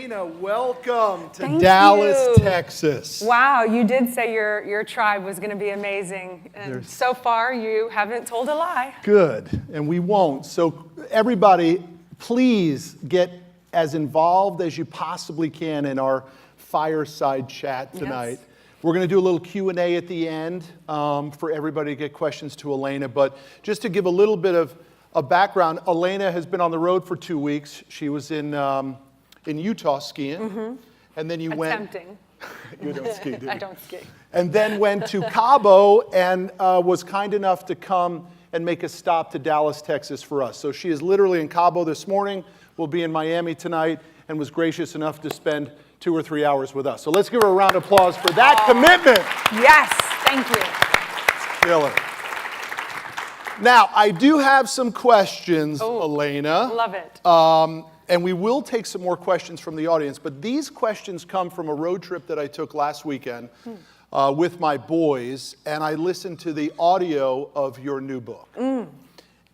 Elena, welcome to Thank Dallas, you. Texas. Wow, you did say your tribe was going to be amazing. And so far, you haven't told a lie. Good, and we won't. So everybody, please get as involved as you possibly can in our Fireside chat tonight. Yes. We're going to do a little Q&A at the end for everybody to get questions to Elena. But just to give a little bit of a background, Elena has been on the road for 2 weeks. She was in Utah skiing, and then you Attempting. You don't ski, do you? I don't ski. And then went to Cabo and was kind enough to come and make a stop to Dallas, Texas for us. So she is literally in Cabo this morning, will be in Miami tonight, and was gracious enough to spend 2 or 3 hours with us. So let's give her a round of applause for that commitment. Yes, thank you. Killer. Now, I do have some questions, Elena. Love it. And we will take some more questions from the audience, but these questions come from a road trip that I took last weekend with my boys, and I listened to the audio of your new book.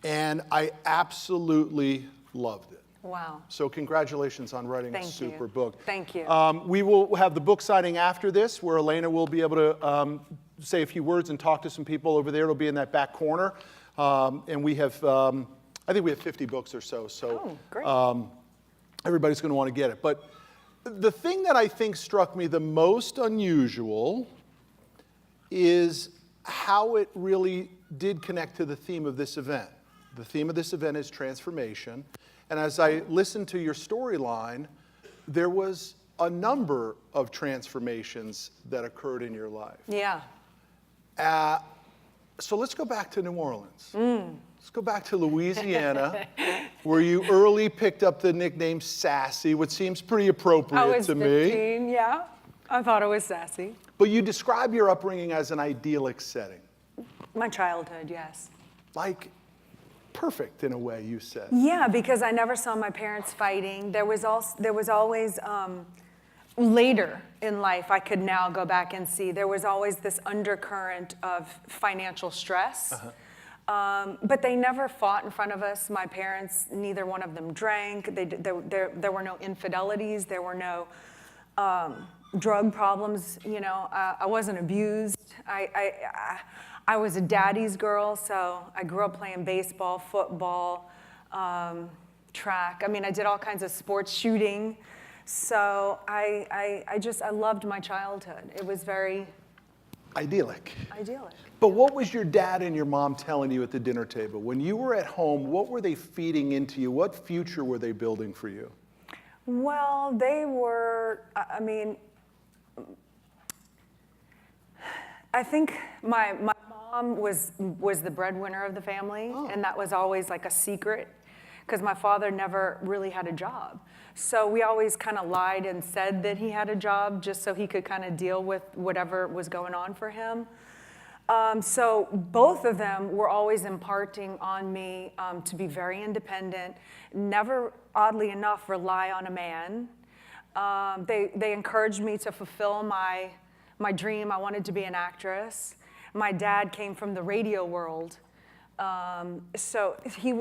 And I absolutely loved it. Wow. So congratulations on writing a super book. Thank you. We will have the book signing after this, where Elena will be able to say a few words and talk to some people over there. It'll be in that back corner. And we have, I think we have 50 books or so. So great. Everybody's going to want to get it. But the thing that I think struck me the most unusual is how it really did connect to the theme of this event. The theme of this event is transformation. And as I listened to your storyline, there was a number of transformations that occurred in your life. Yeah. So let's go back to New Orleans. Let's go back to Louisiana, where you early picked up the nickname Sassy, which seems pretty appropriate to me. I was 15, yeah. I thought it was sassy. But you describe your upbringing as an idyllic setting. My childhood, yes. Like, perfect in a way, you said. Yeah, because I never saw my parents fighting. There was always, later in life, I could now go back and see, there was always this undercurrent of financial stress. But they never fought in front of us. My parents, neither one of them drank. There were no infidelities. There were no drug problems. You know, I wasn't abused. I was a daddy's girl, so I grew up playing baseball, football, track. I mean, I did all kinds of sports, shooting. So I loved my childhood. It was very idyllic. Idyllic. But what was your dad and your mom telling you at the dinner table? When you were at home, what were they feeding into you? What future were they building for you? Well, they were, I mean, I think my mom was the breadwinner of the family, and that was always like a secret, because my father never really had a job. So we always kind of lied and said that he had a job just so he could kind of deal with whatever was going on for him. So both of them were always imparting on me to be very independent, never, oddly enough, rely on a man. They encouraged me to fulfill my dream. I wanted to be an actress. My dad came from the radio world. So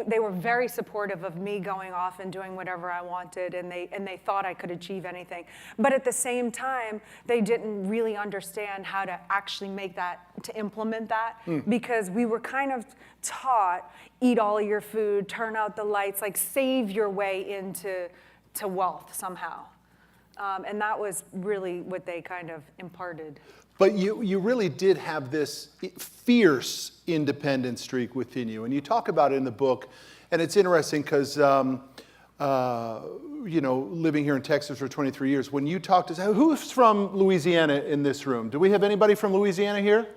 they were very supportive of me going off and doing whatever I wanted, and they thought I could achieve anything. But at the same time, they didn't really understand how to actually to implement that, because we were kind of taught, eat all of your food, turn out the lights, like save your way into wealth somehow. And that was really what they kind of imparted. But you really did have this fierce independent streak within you. And you talk about it in the book. And it's interesting because, you know, living here in Texas for 23 years, when you talk to, who's from Louisiana in this room? Do we have anybody from Louisiana here?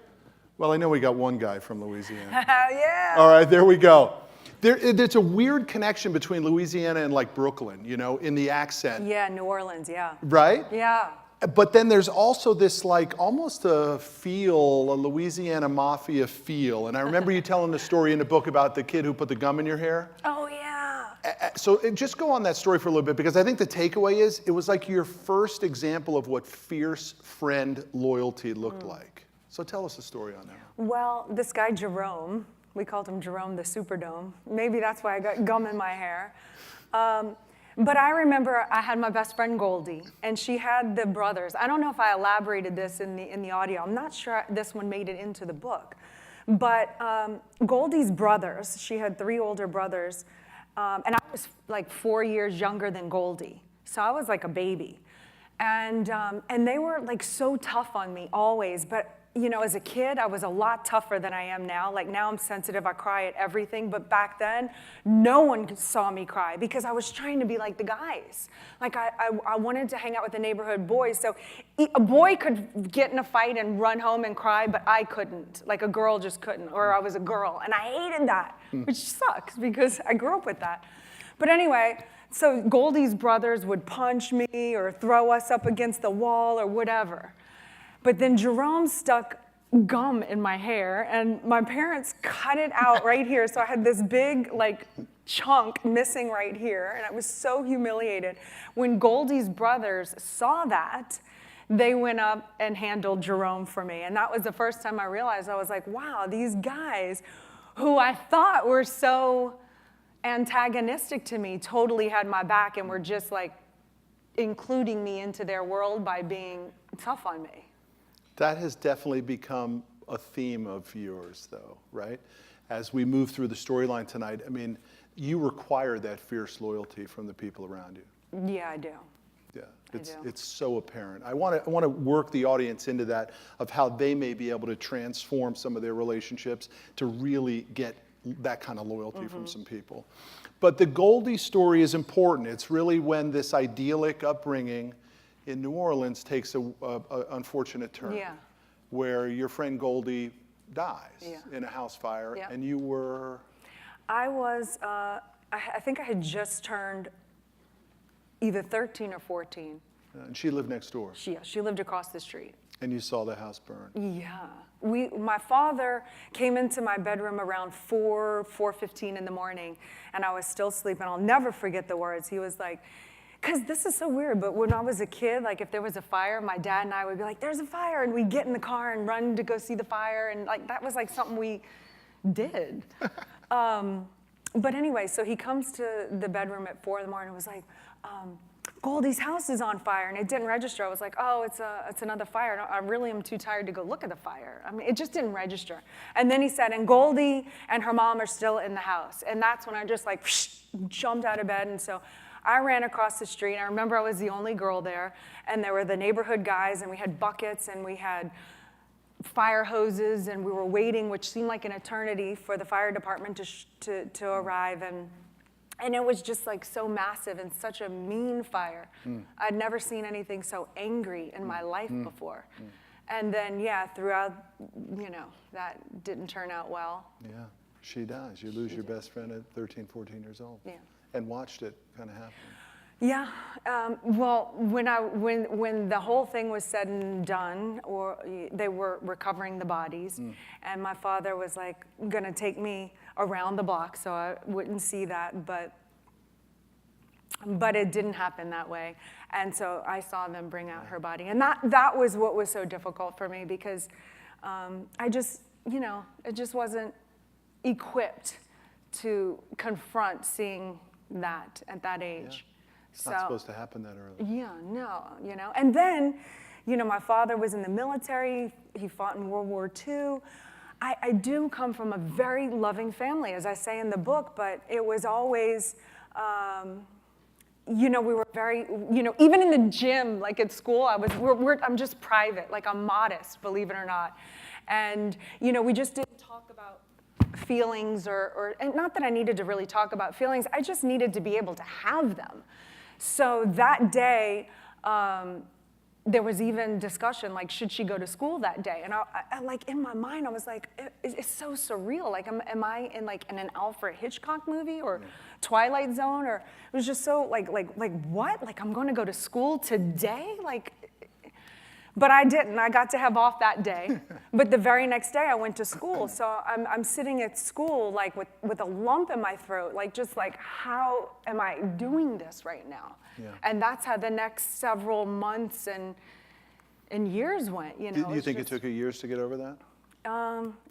Well, I know we got one guy from Louisiana. Yeah. All right, there we go. There's a weird connection between Louisiana and like Brooklyn, you know, in the accent. Yeah, New Orleans, yeah. Right? Yeah. But then there's also this like almost a Louisiana mafia feel. And I remember you telling the story in the book about the kid who put the gum in your hair. Oh, yeah. So just go on that story for a little bit, because I think the takeaway is it was like your first example of what fierce friend loyalty looked like. So tell us a story on that. Well, this guy Jerome, we called him Jerome the Superdome. Maybe that's why I got gum in my hair. But I remember I had my best friend Goldie, and she had the brothers. I don't know if I elaborated this in the audio. I'm not sure this one made it into the book. But Goldie's brothers, she had 3 older brothers, and I was like 4 years younger than Goldie. So I was like a baby. And they were like so tough on me always. But you know, as a kid, I was a lot tougher than I am now. Like now I'm sensitive, I cry at everything. But back then, no one saw me cry because I was trying to be like the guys. Like I wanted to hang out with the neighborhood boys. So a boy could get in a fight and run home and cry, but I couldn't. Like a girl just couldn't, or I was a girl. And I hated that, which sucks because I grew up with that. But anyway, so Goldie's brothers would punch me or throw us up against the wall or whatever. But then Jerome stuck gum in my hair, and my parents cut it out right here. So I had this big, like, chunk missing right here, and I was so humiliated. When Goldie's brothers saw that, they went up and handled Jerome for me. And that was the first time I realized, I was like, wow, these guys who I thought were so antagonistic to me totally had my back and were just, like, including me into their world by being tough on me. That has definitely become a theme of yours, though, right? As we move through the storyline tonight, I mean, you require that fierce loyalty from the people around you. Yeah, I do. Yeah, it's so apparent. I want to work the audience into that of how they may be able to transform some of their relationships to really get that kind of loyalty from some people. But the Goldie story is important. It's really when this idyllic upbringing in New Orleans takes a unfortunate turn, where your friend Goldie dies in a house fire, and you were? I was, I think I had just turned either 13 or 14. And she lived next door? She lived across the street. And you saw the house burn? Yeah. My father came into my bedroom around 4:15 in the morning, and I was still sleeping. I'll never forget the words. He was like, because this is so weird, but when I was a kid, like if there was a fire, my dad and I would be like, there's a fire, and we'd get in the car and run to go see the fire, and like that was like something we did. But anyway, so he comes to the bedroom at 4 in the morning and was like, Goldie's house is on fire, and it didn't register. I was like, oh, it's another fire. I really am too tired to go look at the fire. I mean, it just didn't register. And then he said, and Goldie and her mom are still in the house. And that's when I just like jumped out of bed, and so I ran across the street. I remember I was the only girl there, and there were the neighborhood guys, and we had buckets, and we had fire hoses, and we were waiting, which seemed like an eternity, for the fire department to arrive, and it was just like so massive and such a mean fire. I'd never seen anything so angry in my life before. And then, yeah, throughout, you know, that didn't turn out well. Yeah, she dies. You lose your best friend at 13, 14 years old. Yeah. And watched it kind of happen. Yeah, well, when the whole thing was said and done, or they were recovering the bodies, and my father was like gonna take me around the block so I wouldn't see that, but it didn't happen that way, and so I saw them bring out her body, and that was what was so difficult for me, because I just, you know, it just wasn't equipped to confront seeing that at that age. It's not supposed to happen that early. Yeah, no, you know. And then, you know, my father was in the military. He fought in World War II. I do come from a very loving family, as I say in the book, but it was always, you know, we were very, you know, even in the gym, like at school, I'm just private, like I'm modest, believe it or not. And, you know, we just didn't talk about feelings and not that I needed to really talk about feelings, I just needed to be able to have them. So that day, there was even discussion, like, should she go to school that day? And I like, in my mind, I was like, it's so surreal. Like, am I in an Alfred Hitchcock movie or Twilight Zone? Or it was just so like what? Like, I'm going to go to school today? Like, but I didn't. I got to have off that day. But the very next day, I went to school. So I'm sitting at school, like, with a lump in my throat, like, just like, how am I doing this right now? Yeah. And that's how the next several months and years went, you know. Do you think it took you years to get over that?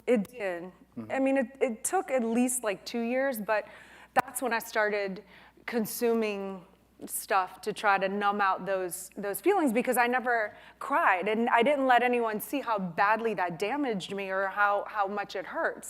It did. I mean, it took at least like 2 years, but that's when I started consuming stuff to try to numb out those feelings, because I never cried, and I didn't let anyone see how badly that damaged me or how much it hurt.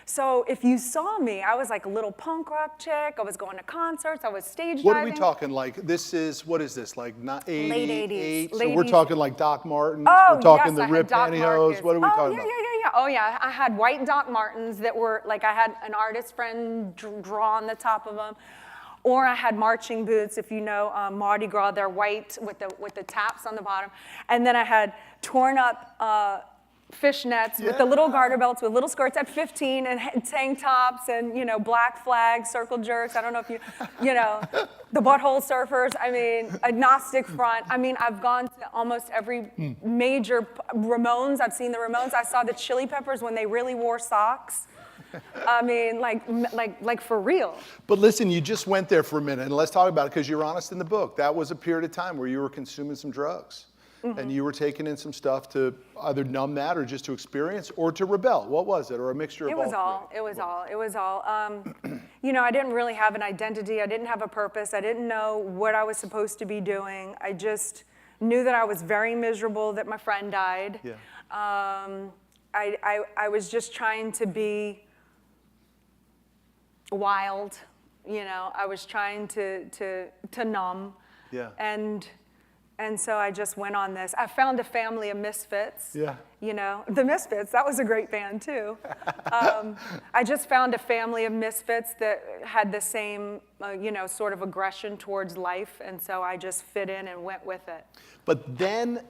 So if you saw me, I was like a little punk rock chick. I was going to concerts. I was stage What diving. are we talking like? What is this, like not 80, Late 80s. So we're talking like Doc Martens? Oh, we're talking yes, the I had ripped Doc pantyhose? Martens. What are we talking yeah, about? yeah. Oh, yeah. I had white Doc Martens that were, like, I had an artist friend draw on the top of them. Or I had marching boots, if you know Mardi Gras, they're white with the taps on the bottom. And then I had torn up fishnets with the little garter belts with little skirts at 15, and tank tops, and black flags, circle jerks. I don't know if you know the butthole surfers. I mean, agnostic front. I mean, I've gone to almost every major Ramones. I've seen the Ramones. I saw the Chili Peppers when they really wore socks. I mean, like for real. But listen, you just went there for a minute, and let's talk about it, because you're honest in the book. That was a period of time where you were consuming some drugs. And you were taking in some stuff to either numb that, or just to experience, or to rebel. What was it? Or a mixture of all? It was all. I didn't really have an identity. I didn't have a purpose. I didn't know what I was supposed to be doing. I just knew that I was very miserable that my friend died. Yeah. I was just trying to be wild. I was trying to numb. Yeah. And so I just went on this. I found a family of misfits. Yeah. The Misfits, that was a great band too. I just found a family of misfits that had the same, sort of aggression towards life. And so I just fit in and went with it. But then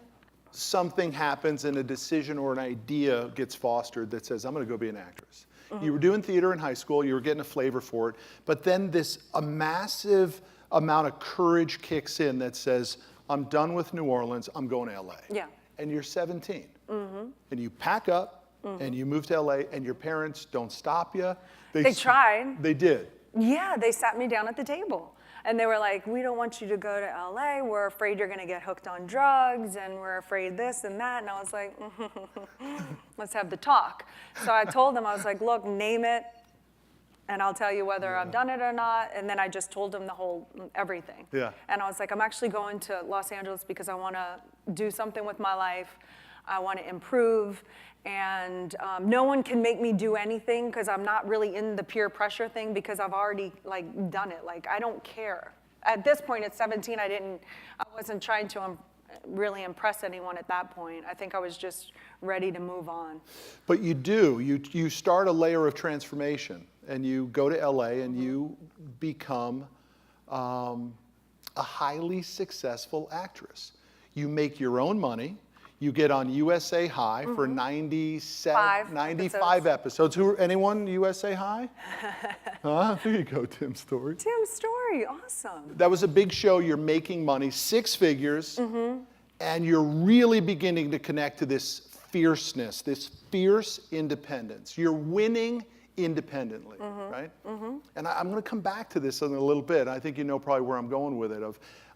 something happens, and a decision or an idea gets fostered that says, I'm going to go be an actress. You were doing theater in high school. You were getting a flavor for it. But then a massive amount of courage kicks in that says, I'm done with New Orleans, I'm going to LA. Yeah. And you're 17. And you pack up, and you move to LA, and your parents don't stop you. They tried. They did. Yeah, they sat me down at the table. And they were like, we don't want you to go to LA. We're afraid you're going to get hooked on drugs, and we're afraid this and that. And I was like, let's have the talk. So I told them, I was like, look, name it, and I'll tell you whether I've done it or not. And then I just told them everything. Yeah. And I was like, I'm actually going to Los Angeles because I want to do something with my life. I want to improve. And no one can make me do anything, because I'm not really in the peer pressure thing, because I've already done it. I don't care. At this point at 17, I wasn't trying to really impress anyone at that point. I think I was just ready to move on. But you start a layer of transformation, and you go to LA, and you become a highly successful actress. You make your own money. You get on USA High for 95 episodes. Anyone USA High? Huh? There you go, Tim Story. Tim Story, awesome. That was a big show. You're making money, 6 figures, and you're really beginning to connect to this fierceness, this fierce independence. You're winning independently, right? And I'm going to come back to this in a little bit. I think you know probably where I'm going with it,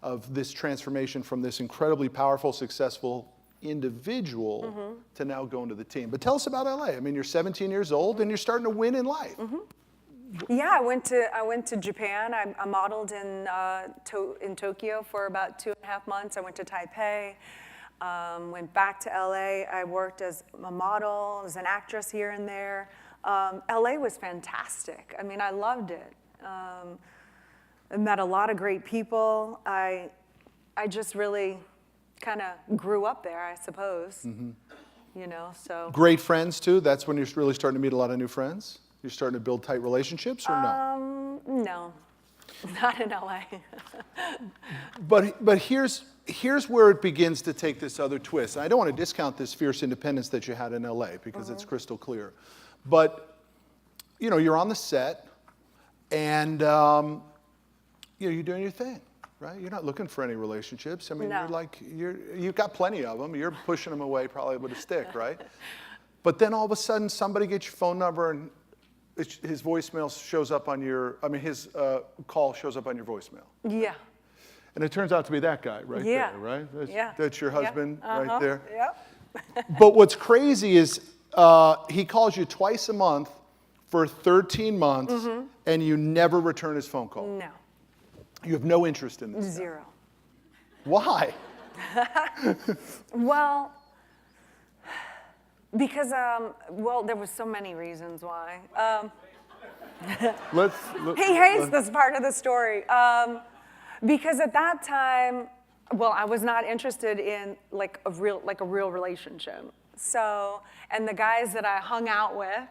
of this transformation from this incredibly powerful, successful individual to now going to the team. But tell us about LA. I mean, you're 17 years old, and you're starting to win in life. Yeah, I went to Japan. I modeled in Tokyo for about 2.5 months. I went to Taipei, went back to LA. I worked as a model, as an actress here and there. LA was fantastic. I mean, I loved it. I met a lot of great people. I just really kind of grew up there, I suppose. So. Great friends too. That's when you're really starting to meet a lot of new friends. You're starting to build tight relationships, or no? No, not in LA. But here's where it begins to take this other twist. And I don't want to discount this fierce independence that you had in LA, because it's crystal clear. But you're on the set, and you're doing your thing. Right? You're not looking for any relationships. I mean, No. you've got plenty of them. You're pushing them away probably with a stick, right? But then all of a sudden, somebody gets your phone number, and his voicemail shows up on his call shows up on your voicemail. Yeah. And it turns out to be that guy right there, right? That's your husband right there. Yep. But what's crazy is he calls you twice a month for 13 months, and you never return his phone call. No. You have no interest in this? Zero. Why? Well, because, well, there was so many reasons why. He hates this part of the story. Because at that time, well, I was not interested in like a real relationship. So, and the guys that I hung out with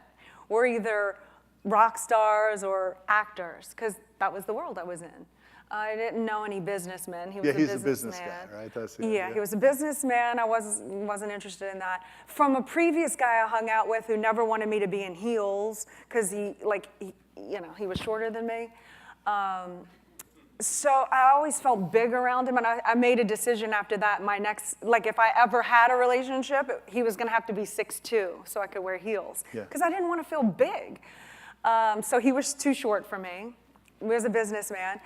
were either rock stars or actors, because that was the world I was in. I didn't know any businessmen. He was he's a business guy, right? That's the idea. He was a businessman. I wasn't interested in that. From a previous guy I hung out with who never wanted me to be in heels because he was shorter than me. So I always felt big around him, and I made a decision after that. My next, like, if I ever had a relationship, he was going to have to be 6'2", so I could wear heels, because I didn't want to feel big. So he was too short for me. He was a businessman.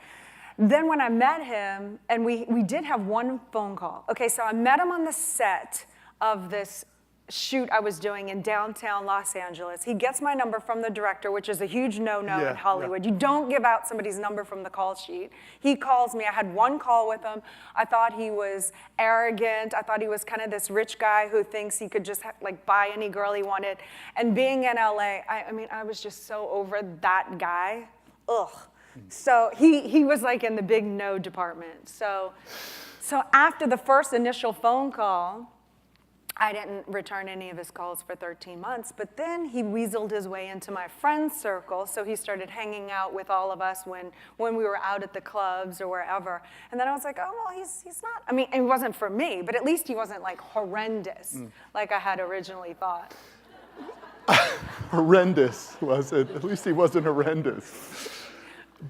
Then when I met him, and we did have one phone call. Okay, so I met him on the set of this shoot I was doing in downtown Los Angeles. He gets my number from the director, which is a huge no-no in Hollywood. You don't give out somebody's number from the call sheet. He calls me. I had one call with him. I thought he was arrogant. I thought he was kind of this rich guy who thinks he could just like buy any girl he wanted. And being in LA, I was just so over that guy. Ugh. So he was like in the big no department. So after the first initial phone call, I didn't return any of his calls for 13 months, but then he weaseled his way into my friend circle, so he started hanging out with all of us when we were out at the clubs or wherever. And then I was like, oh, well, he's not, it wasn't for me, but at least he wasn't like horrendous like I had originally thought. Horrendous, was it? At least he wasn't horrendous.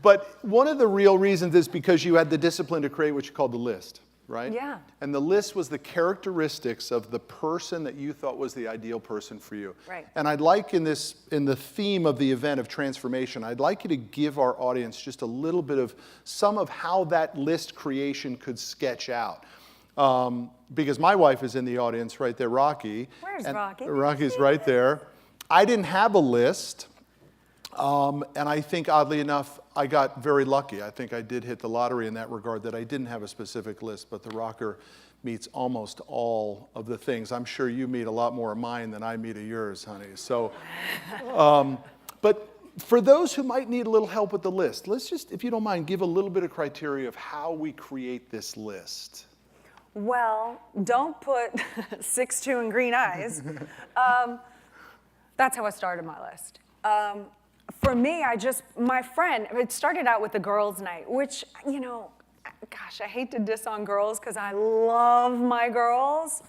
But one of the real reasons is because you had the discipline to create what you called the list. Right? Yeah. And the list was the characteristics of the person that you thought was the ideal person for you. Right. And I'd like in the theme of the event of transformation, I'd like you to give our audience just a little bit of some of how that list creation could sketch out. Because my wife is in the audience right there, Rocky. Where's Rocky? Rocky's right there. I didn't have a list. And I think, oddly enough, I got very lucky. I think I did hit the lottery in that regard, that I didn't have a specific list, but the rocker meets almost all of the things. I'm sure you meet a lot more of mine than I meet of yours, honey. So, but for those who might need a little help with the list, let's just, if you don't mind, give a little bit of criteria of how we create this list. Well, don't put 6'2" and green eyes. That's how I started my list. For me, my friend, it started out with the girls' night, which, gosh, I hate to diss on girls because I love my girls.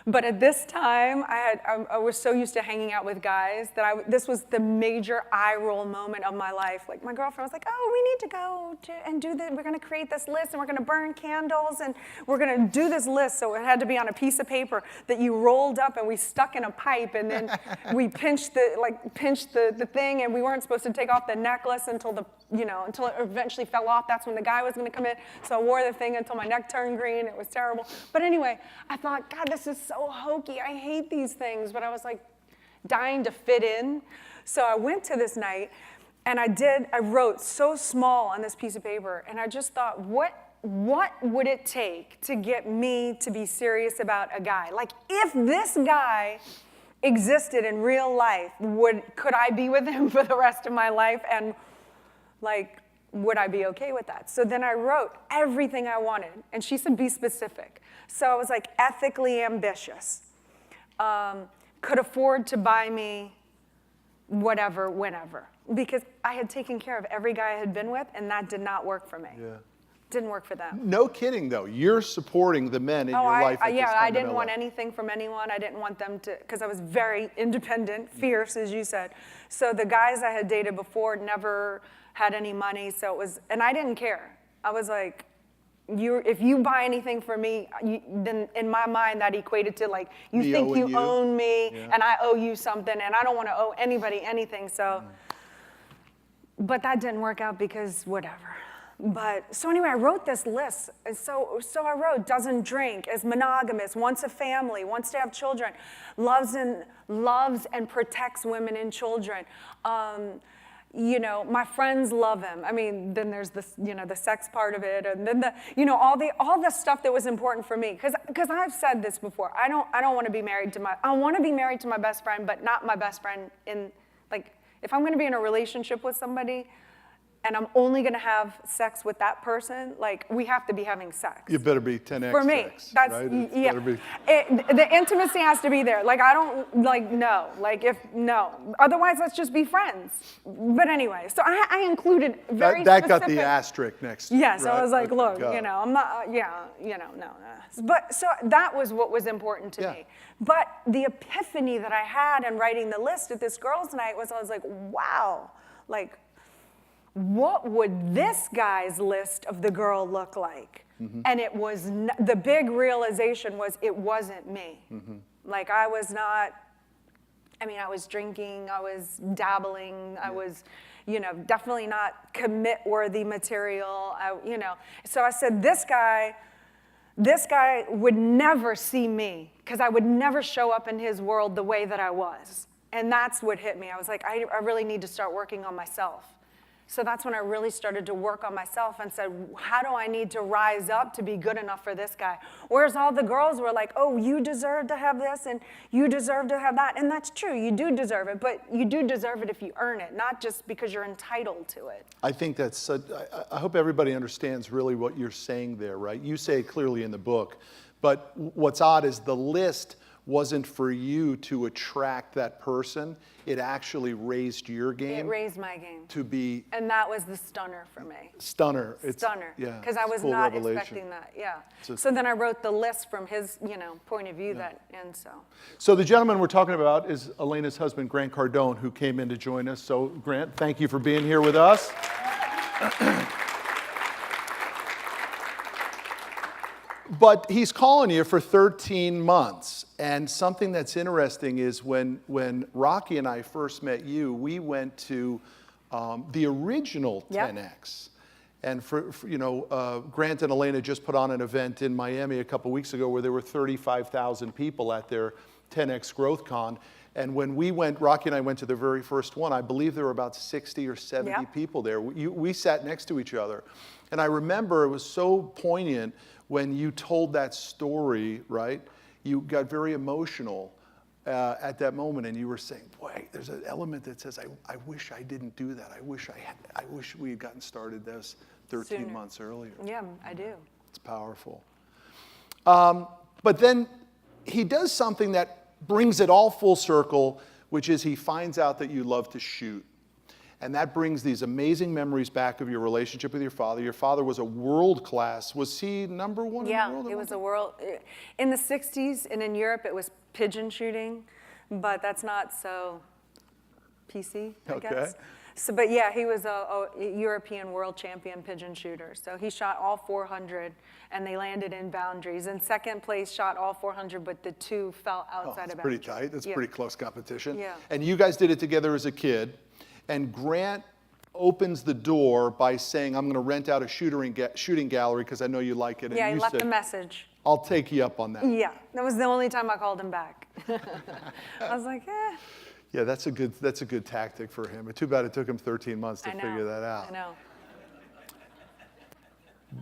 But at this time, I was so used to hanging out with guys that this was the major eye roll moment of my life. Like, my girlfriend was like, oh, we need to go and do this. We're going to create this list, and we're going to burn candles, and we're going to do this list. So it had to be on a piece of paper that you rolled up, and we stuck in a pipe, and then we pinched the thing, and we weren't supposed to take off the necklace until until it eventually fell off. That's when the guy was going to come in. So I wore the thing until my neck turned green. It was terrible. But anyway, I thought, God, this is so hokey. I hate these things. But I was like dying to fit in. So I went to this night, and I wrote so small on this piece of paper, and I just thought, what would it take to get me to be serious about a guy? Like, if this guy existed in real life, could I be with him for the rest of my life? And like, would I be okay with that? So then I wrote everything I wanted. And she said, be specific. So I was like, ethically ambitious. Could afford to buy me whatever, whenever. Because I had taken care of every guy I had been with, and that did not work for me. Yeah. Didn't work for them. No kidding, though. You're supporting the men in your life at this time. I didn't want anything from anyone. I didn't want them to, because I was very independent, fierce, as you said. So the guys I had dated before never had any money, so it was, and I didn't care. I was like, if you buy anything for me, then in my mind that equated to like, you think you own me, and I owe you something, and I don't want to owe anybody anything, so. But that didn't work out because whatever. But, so anyway, I wrote this list. And so I wrote, doesn't drink, is monogamous, wants a family, wants to have children, loves and protects women and children, you know, my friends love him. I mean, then there's this, you know, the sex part of it, and then the, you know, all the stuff that was important for me. Because I've said this before. I don't want to be married to I want to be married to my best friend, but not my best friend in, like, if I'm going to be in a relationship with somebody, and I'm only going to have sex with that person, like, we have to be having sex. You better be 10x For me, sex, that's, right? yeah. The intimacy has to be there. Like, I don't, like, no. Like, no. Otherwise, let's just be friends. But anyway, so I included very that specific. got the asterisk next. Yes, right? I was like, look, Go. you know, I'm not, you know, no. But, so that was what was important to me. But the epiphany that I had in writing the list at this girls' night was, I was like, wow, like, what would this guy's list of the girl look like? And it was, the big realization was it wasn't me. Like, I was not, I mean, I was drinking, I was dabbling, I was, you know, definitely not commit-worthy material, you know. So I said, this guy would never see me, because I would never show up in his world the way that I was. And that's what hit me. I was like, I really need to start working on myself. So that's when I really started to work on myself and said, how do I need to rise up to be good enough for this guy? Whereas all the girls were like, oh, you deserve to have this and you deserve to have that. And that's true, you do deserve it, but you do deserve it if you earn it, not just because you're entitled to it. I think that's, I hope everybody understands really what you're saying there, right? You say it clearly in the book, but what's odd is the list wasn't for you to attract that person. It actually raised your game. It raised my game. To be. And that was the stunner for me. Stunner. Stunner. Yeah. Because I was full not revelation. expecting that. Yeah. So then I wrote the list from his, you know, point of view and so. So the gentleman we're talking about is Elena's husband, Grant Cardone, who came in to join us. So Grant, thank you for being here with us. But he's calling you for 13 months. And something that's interesting is when Rocky and I first met you, we went to the original 10X. And for you know, Grant and Elena just put on an event in Miami a couple weeks ago where there were 35,000 people at their 10X Growth Con. And when we went, Rocky and I went to the very first one, I believe there were about 60 or 70 people there. We sat next to each other. And I remember it was so poignant when you told that story, right? You got very emotional at that moment, and you were saying, boy, there's an element that says, I wish I didn't do that. I wish we had gotten started this 13 months earlier. Yeah, I do. It's powerful. But then he does something that brings it all full circle, which is he finds out that you love to shoot. And that brings these amazing memories back of your relationship with your father. Your father was a world class. Was he number one in the world? Yeah, it was a world. In the 60s and in Europe, it was pigeon shooting, but that's not so PC, I guess. So, but yeah, he was a European world champion pigeon shooter. So he shot all 400, and they landed in boundaries. And second place shot all 400, but the two fell outside of boundaries. That's pretty tight. That's pretty close competition. Yeah. And you guys did it together as a kid. And Grant opens the door by saying, I'm going to rent out a shooting gallery because I know you like it. Yeah, and he left a message. I'll take you up on that. Yeah, that was the only time I called him back. I was like, eh. Yeah, that's a good tactic for him. Too bad it took him 13 months to figure that out. I know.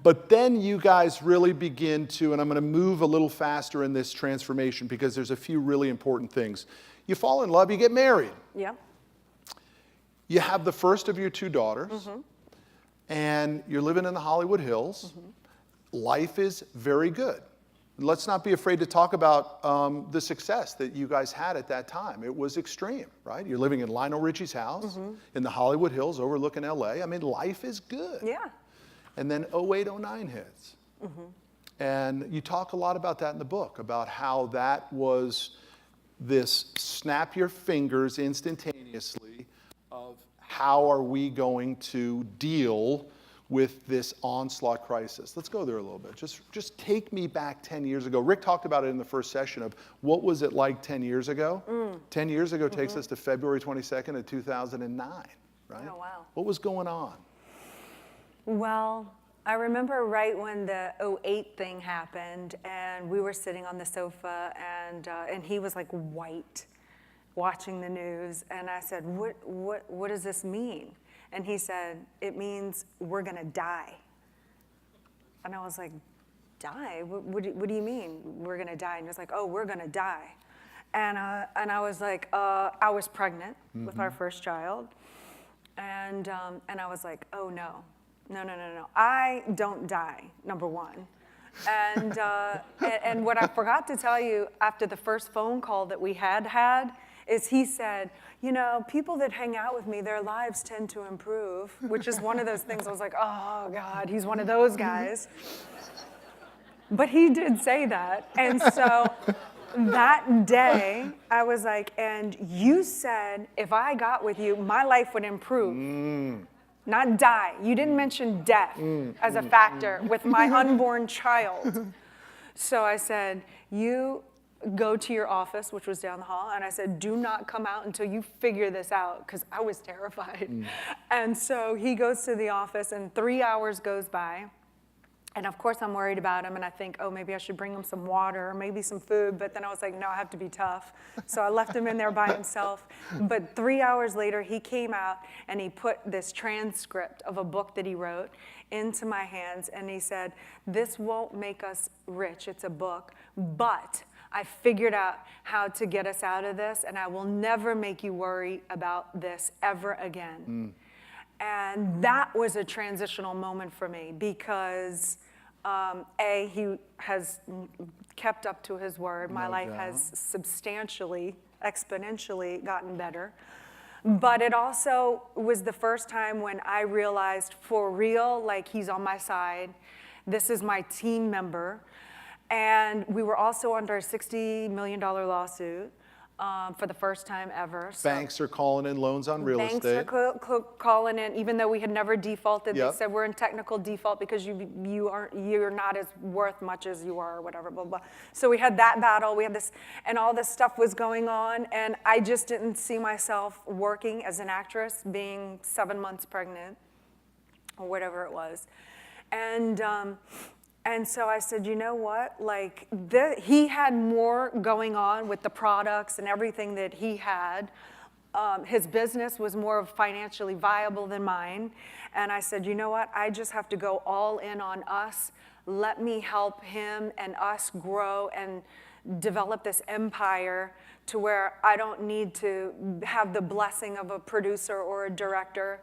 But then you guys really begin to, and I'm going to move a little faster in this transformation because there's a few really important things. You fall in love, you get married. Yeah. You have the first of your two daughters, and you're living in the Hollywood Hills. Life is very good. Let's not be afraid to talk about the success that you guys had at that time. It was extreme, right? You're living in Lionel Richie's house in the Hollywood Hills overlooking LA. I mean, life is good. Yeah. And then 08, 09 hits. And you talk a lot about that in the book, about how that was this snap your fingers instantaneously of how are we going to deal with this onslaught crisis. Let's go there a little bit. Just take me back 10 years ago. Rick talked about it in the first session of what was it like 10 years ago? 10 years ago takes us to February 22nd of 2009, right? Oh, wow. What was going on? Well, I remember right when the 08 thing happened, and we were sitting on the sofa, and he was like white. watching the news, and I said, what does this mean? And he said, it means we're gonna die. And I was like, die? What do you mean we're gonna die? And he was like, oh, we're gonna die. And I was like, I was pregnant with our first child. And I was like, oh no, I don't die, number one. And what I forgot to tell you after the first phone call that we had is he said, you know, people that hang out with me, their lives tend to improve, which is one of those things I was like, oh God, he's one of those guys. But he did say that. And so that day, I was like, and you said if I got with you, my life would improve. Not die. You didn't mention death as a factor with my unborn child. So I said, you go to your office, which was down the hall, and I said, do not come out until you figure this out, because I was terrified. And so he goes to the office, and 3 hours goes by. And of course, I'm worried about him, and I think, oh, maybe I should bring him some water or maybe some food. But then I was like, no, I have to be tough. So I left him in there by himself. But 3 hours later, he came out, and he put this transcript of a book that he wrote into my hands. And he said, this won't make us rich. It's a book. But I figured out how to get us out of this, and I will never make you worry about this ever again. And that was a transitional moment for me because, A, he has kept up to his word. My life has substantially, exponentially gotten better. But it also was the first time when I realized for real, like he's on my side. This is my team member. And we were also under a $60 million lawsuit. For the first time ever. So Banks are calling in loans on real estate. Banks are calling in, even though we had never defaulted. Yep. They said we're in technical default because you're not as worth much as you are, or whatever, blah, blah. So we had that battle. We had this, and all this stuff was going on, and I just didn't see myself working as an actress, being 7 months pregnant, or whatever it was, and so I said, you know what? Like, he had more going on with the products and everything that he had. His business was more financially viable than mine. And I said, you know what? I just have to go all in on us. Let me help him and us grow and develop this empire to where I don't need to have the blessing of a producer or a director,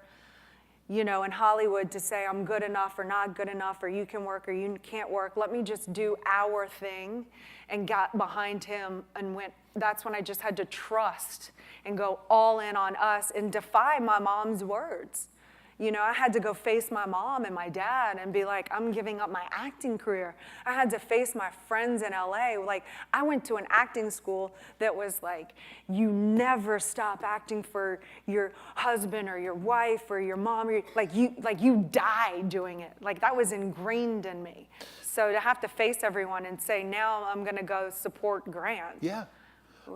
you know, in Hollywood to say I'm good enough or not good enough, or you can work or you can't work. Let me just do our thing, and got behind him and went. That's when I just had to trust and go all in on us and defy my mom's words. You know, I had to go face my mom and my dad and be like, I'm giving up my acting career. I had to face my friends in LA. Like, I went to an acting school that was like, you never stop acting for your husband or your wife or your mom. Or you die doing it. Like, that was ingrained in me. So to have to face everyone and say, now I'm going to go support Grant. Yeah.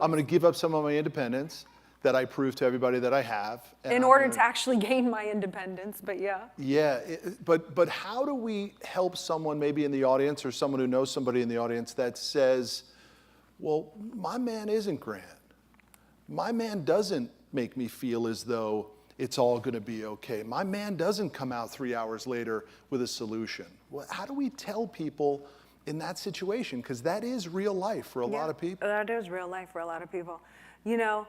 I'm going to give up some of my independence that I prove to everybody that I have. In order to actually gain my independence, but yeah. Yeah, but how do we help someone maybe in the audience or someone who knows somebody in the audience that says, well, my man isn't Grant. My man doesn't make me feel as though it's all going to be okay. My man doesn't come out 3 hours later with a solution. Well, how do we tell people in that situation? Because that is real life for a lot of people. That is real life for a lot of people. You know,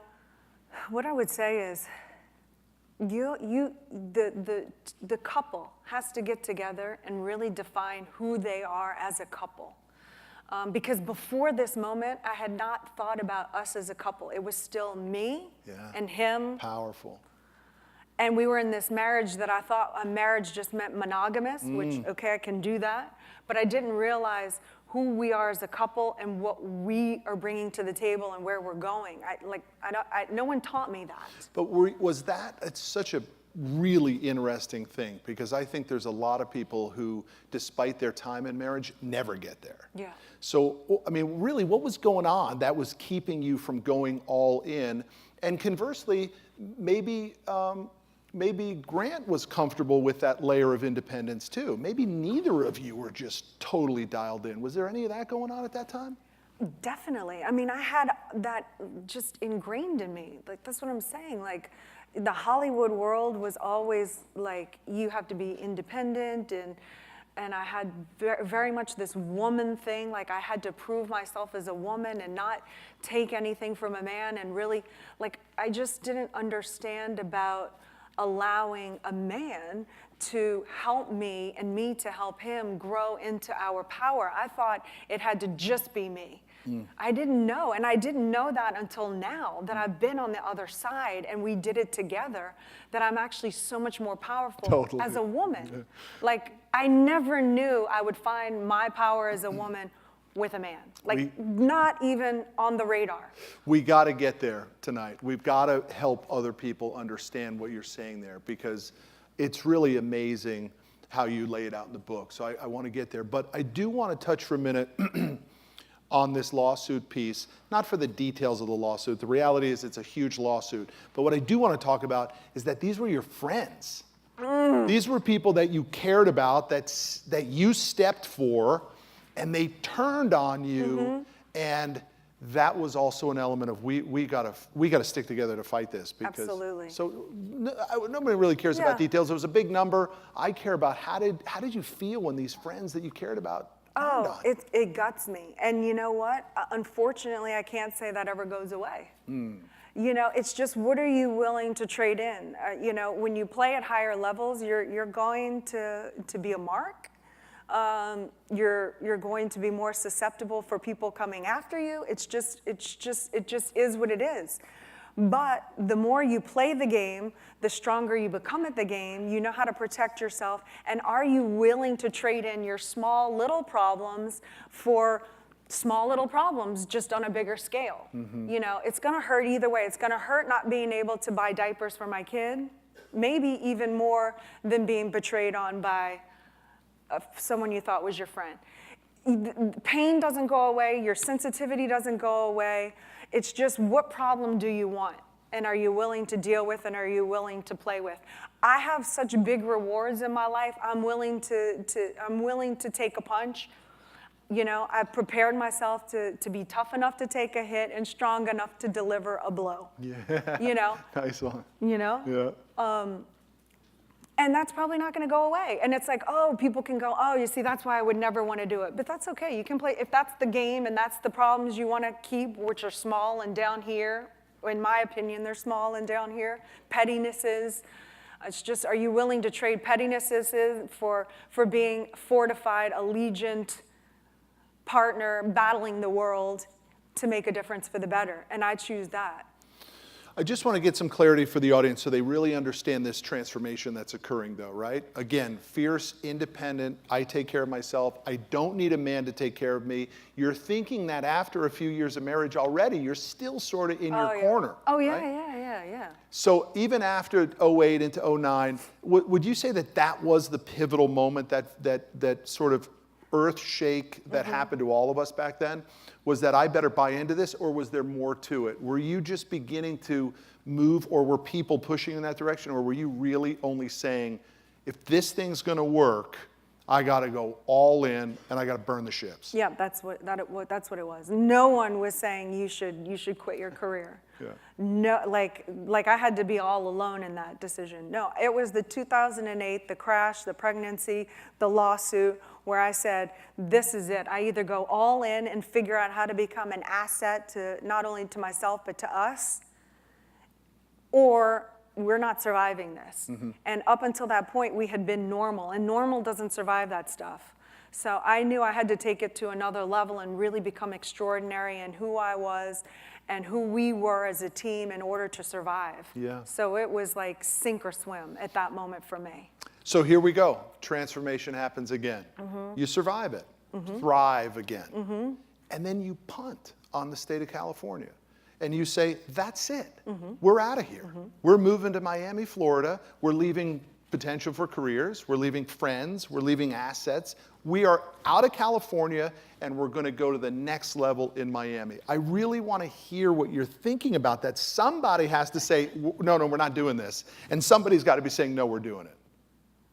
what I would say is, the couple has to get together and really define who they are as a couple. Because before this moment, I had not thought about us as a couple. It was still me and him. Powerful. And we were in this marriage that I thought a marriage just meant monogamous, which, okay, I can do that. But I didn't realize who we are as a couple and what we are bringing to the table and where we're going. No one taught me that. But it's such a really interesting thing, because I think there's a lot of people who, despite their time in marriage, never get there. Yeah. So, I mean, really, what was going on that was keeping you from going all in? And conversely, maybe Grant was comfortable with that layer of independence too. Maybe neither of you were just totally dialed in. Was there any of that going on at that time? Definitely. I mean, I had that just ingrained in me. Like, that's what I'm saying. Like, the Hollywood world was always like, you have to be independent, and I had very much this woman thing. Like, I had to prove myself as a woman and not take anything from a man, and really, like, I just didn't understand about allowing a man to help me and me to help him grow into our power. I thought it had to just be me. I didn't know, and I didn't know that until now, that I've been on the other side and we did it together, that I'm actually so much more powerful as a woman. Like, I never knew I would find my power as a woman with a man. Like, not even on the radar. We got to get there tonight. We've got to help other people understand what you're saying there, because it's really amazing how you lay it out in the book. So I want to get there. But I do want to touch for a minute on this lawsuit piece, not for the details of the lawsuit. The reality is it's a huge lawsuit. But what I do want to talk about is that these were your friends. These were people that you cared about, that you stepped for, and they turned on you. And that was also an element of we gotta stick together to fight this. Because, Absolutely. So nobody really cares about details. It was a big number. I care about how did you feel when these friends that you cared about? Oh, it guts me. And you know what? Unfortunately, I can't say that ever goes away. You know, it's just, what are you willing to trade in? You know, when you play at higher levels, you're going to be a mark. You're going to be more susceptible for people coming after you. It just is what it is. But the more you play the game, the stronger you become at the game. You know how to protect yourself. And are you willing to trade in your small little problems for small little problems just on a bigger scale? You know, it's going to hurt either way. It's going to hurt not being able to buy diapers for my kid, maybe even more than being betrayed on by someone you thought was your friend. Pain doesn't go away. Your sensitivity doesn't go away. It's just, what problem do you want? And are you willing to deal with, and are you willing to play with? I have such big rewards in my life. I'm willing to take a punch. You know, I've prepared myself to be tough enough to take a hit and strong enough to deliver a blow. Yeah. You know? Nice one. You know? Yeah. And that's probably not going to go away. And it's like, oh, people can go, oh, you see, that's why I would never want to do it. But that's okay. You can play. If that's the game and that's the problems you want to keep, which are small and down here, in my opinion, they're small and down here, pettinesses. It's just, are you willing to trade pettinesses for being fortified, allegiant partner, battling the world to make a difference for the better? And I choose that. I just want to get some clarity for the audience so they really understand this transformation that's occurring, though, right? Again, fierce, independent, I take care of myself. I don't need a man to take care of me. You're thinking that after a few years of marriage already, you're still sort of in your corner. Oh, yeah, right? yeah. So even after 08 into 09, would you say that that was the pivotal moment, that sort of earth shake that happened to all of us back then? Was that I better buy into this, or was there more to it? Were you just beginning to move, or were people pushing in that direction, or were you really only saying, if this thing's going to work, I got to go all in and I got to burn the ships? Yeah, that's what it was. No one was saying you should quit your career. Yeah. No, like I had to be all alone in that decision. No, it was the 2008, the crash, the pregnancy, the lawsuit, where I said, this is it. I either go all in and figure out how to become an asset to not only to myself but to us, or we're not surviving this. And up until that point, we had been normal, and normal doesn't survive that stuff. So I knew I had to take it to another level and really become extraordinary in who I was and who we were as a team in order to survive. Yeah. So it was like sink or swim at that moment for me. So here we go. Transformation happens again. You survive it, thrive again. And then you punt on the state of California. And you say, that's it. We're out of here. We're moving to Miami, Florida. We're leaving potential for careers. We're leaving friends. We're leaving assets. We are out of California, and we're going to go to the next level in Miami. I really want to hear what you're thinking about that. Somebody has to say, no, we're not doing this. And somebody's got to be saying, no, we're doing it.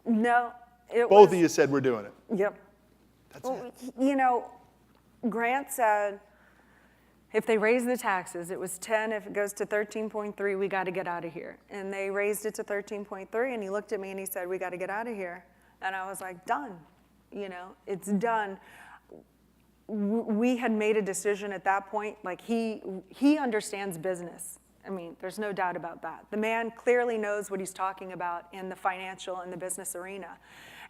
No, Both of you said we're doing it. Yep. That's it. You know, Grant said, if they raise the taxes, it was 10, if it goes to 13.3, we got to get out of here. And they raised it to 13.3, and he looked at me and he said, we got to get out of here. And I was like, done, it's done. We had made a decision at that point, like he understands business. I mean, there's no doubt about that. The man clearly knows what he's talking about in the financial and the business arena.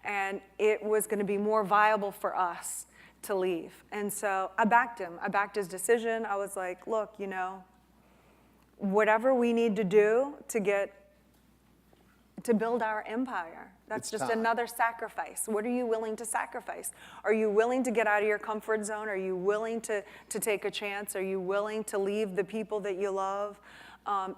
And it was going to be more viable for us to leave. And so I backed him. I backed his decision. I was like, look, whatever we need to do to build our empire, that's just another sacrifice. What are you willing to sacrifice? Are you willing to get out of your comfort zone? Are you willing to take a chance? Are you willing to leave the people that you love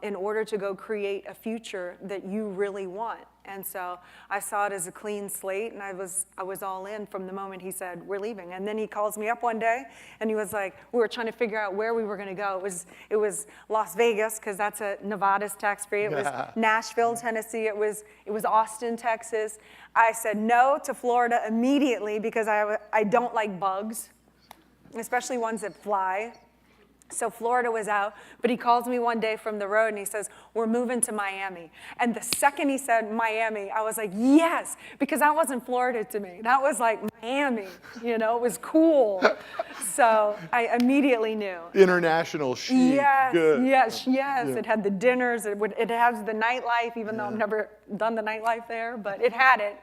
in order to go create a future that you really want? And so I saw it as a clean slate, and I was all in from the moment he said, we're leaving. And then he calls me up one day, and he was like, we were trying to figure out where we were going to go. It was Las Vegas, because that's Nevada's tax-free. It was Nashville, Tennessee. It was Austin, Texas. I said no to Florida immediately because I don't like bugs, especially ones that fly. So Florida was out, but he calls me one day from the road and he says, we're moving to Miami. And the second he said Miami, I was like, yes, because that wasn't Florida to me. That was like Miami, it was cool. So I immediately knew. International chic, yes, good. Yes. Yeah. It had the dinners, it has the nightlife, even though I've never done the nightlife there, but it had it.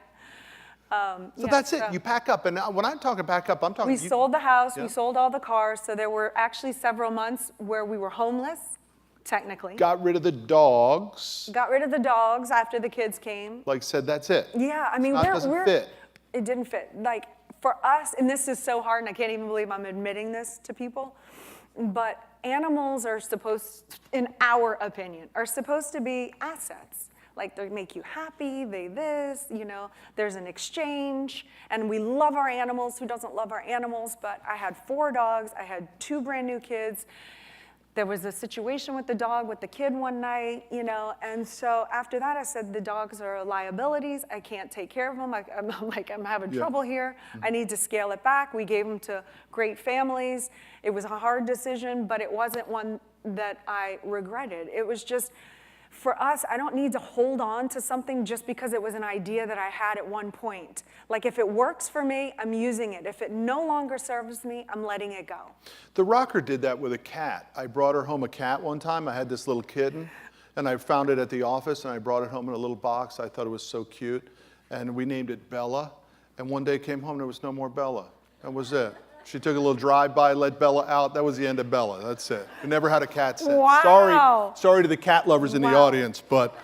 So that's it. You pack up, and when I'm talking pack up, I'm talking. We sold the house. We sold all the cars. So there were actually several months where we were homeless, technically. Got rid of the dogs. Got rid of the dogs after the kids came. Like said, that's it. Yeah, I mean, it doesn't fit. It didn't fit. Like for us, and this is so hard, and I can't even believe I'm admitting this to people, but animals are supposed, in our opinion, are supposed to be assets. Like they make you happy, there's an exchange, and we love our animals. Who doesn't love our animals? But I had 4 dogs, I had 2 brand new kids. There was a situation with the dog, with the kid one night, and so after that I said, the dogs are liabilities, I can't take care of them, I'm having trouble here, I need to scale it back. We gave them to great families. It was a hard decision, but it wasn't one that I regretted. It was just, for us, I don't need to hold on to something just because it was an idea that I had at one point. Like if it works for me, I'm using it. If it no longer serves me, I'm letting it go. The rocker did that with a cat. I brought her home a cat one time. I had this little kitten, and I found it at the office, and I brought it home in a little box. I thought it was so cute, and we named it Bella. And one day came home, there was no more Bella. That was it. She took a little drive-by, let Bella out. That was the end of Bella. That's it. We never had a cat since. Wow. Sorry to the cat lovers in the audience, but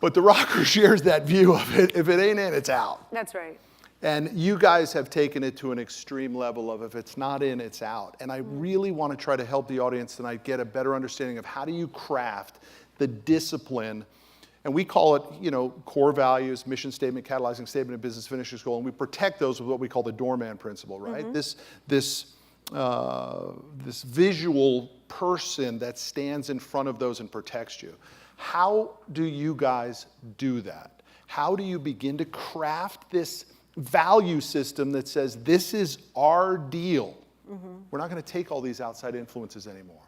but the rocker shares that view of it. If it ain't in, it's out. That's right. And you guys have taken it to an extreme level of if it's not in, it's out. And I really want to try to help the audience tonight get a better understanding of how do you craft the discipline. And we call it, core values, mission statement, catalyzing statement, and business finishers goal. And we protect those with what we call the doorman principle, right? This visual person that stands in front of those and protects you. How do you guys do that? How do you begin to craft this value system that says this is our deal? We're not going to take all these outside influences anymore.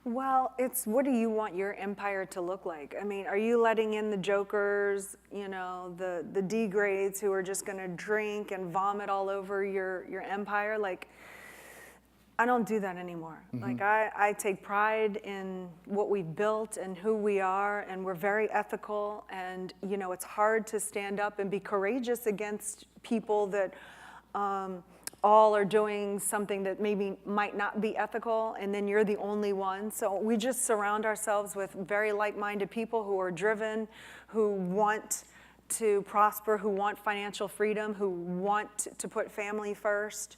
Well, it's what do you want your empire to look like? I mean, are you letting in the jokers, the D grades who are just going to drink and vomit all over your empire? Like, I don't do that anymore. Like, I take pride in what we've built and who we are, and we're very ethical. And, it's hard to stand up and be courageous against people that all are doing something that maybe might not be ethical, and then you're the only one. So we just surround ourselves with very like-minded people who are driven, who want to prosper, who want financial freedom, who want to put family first.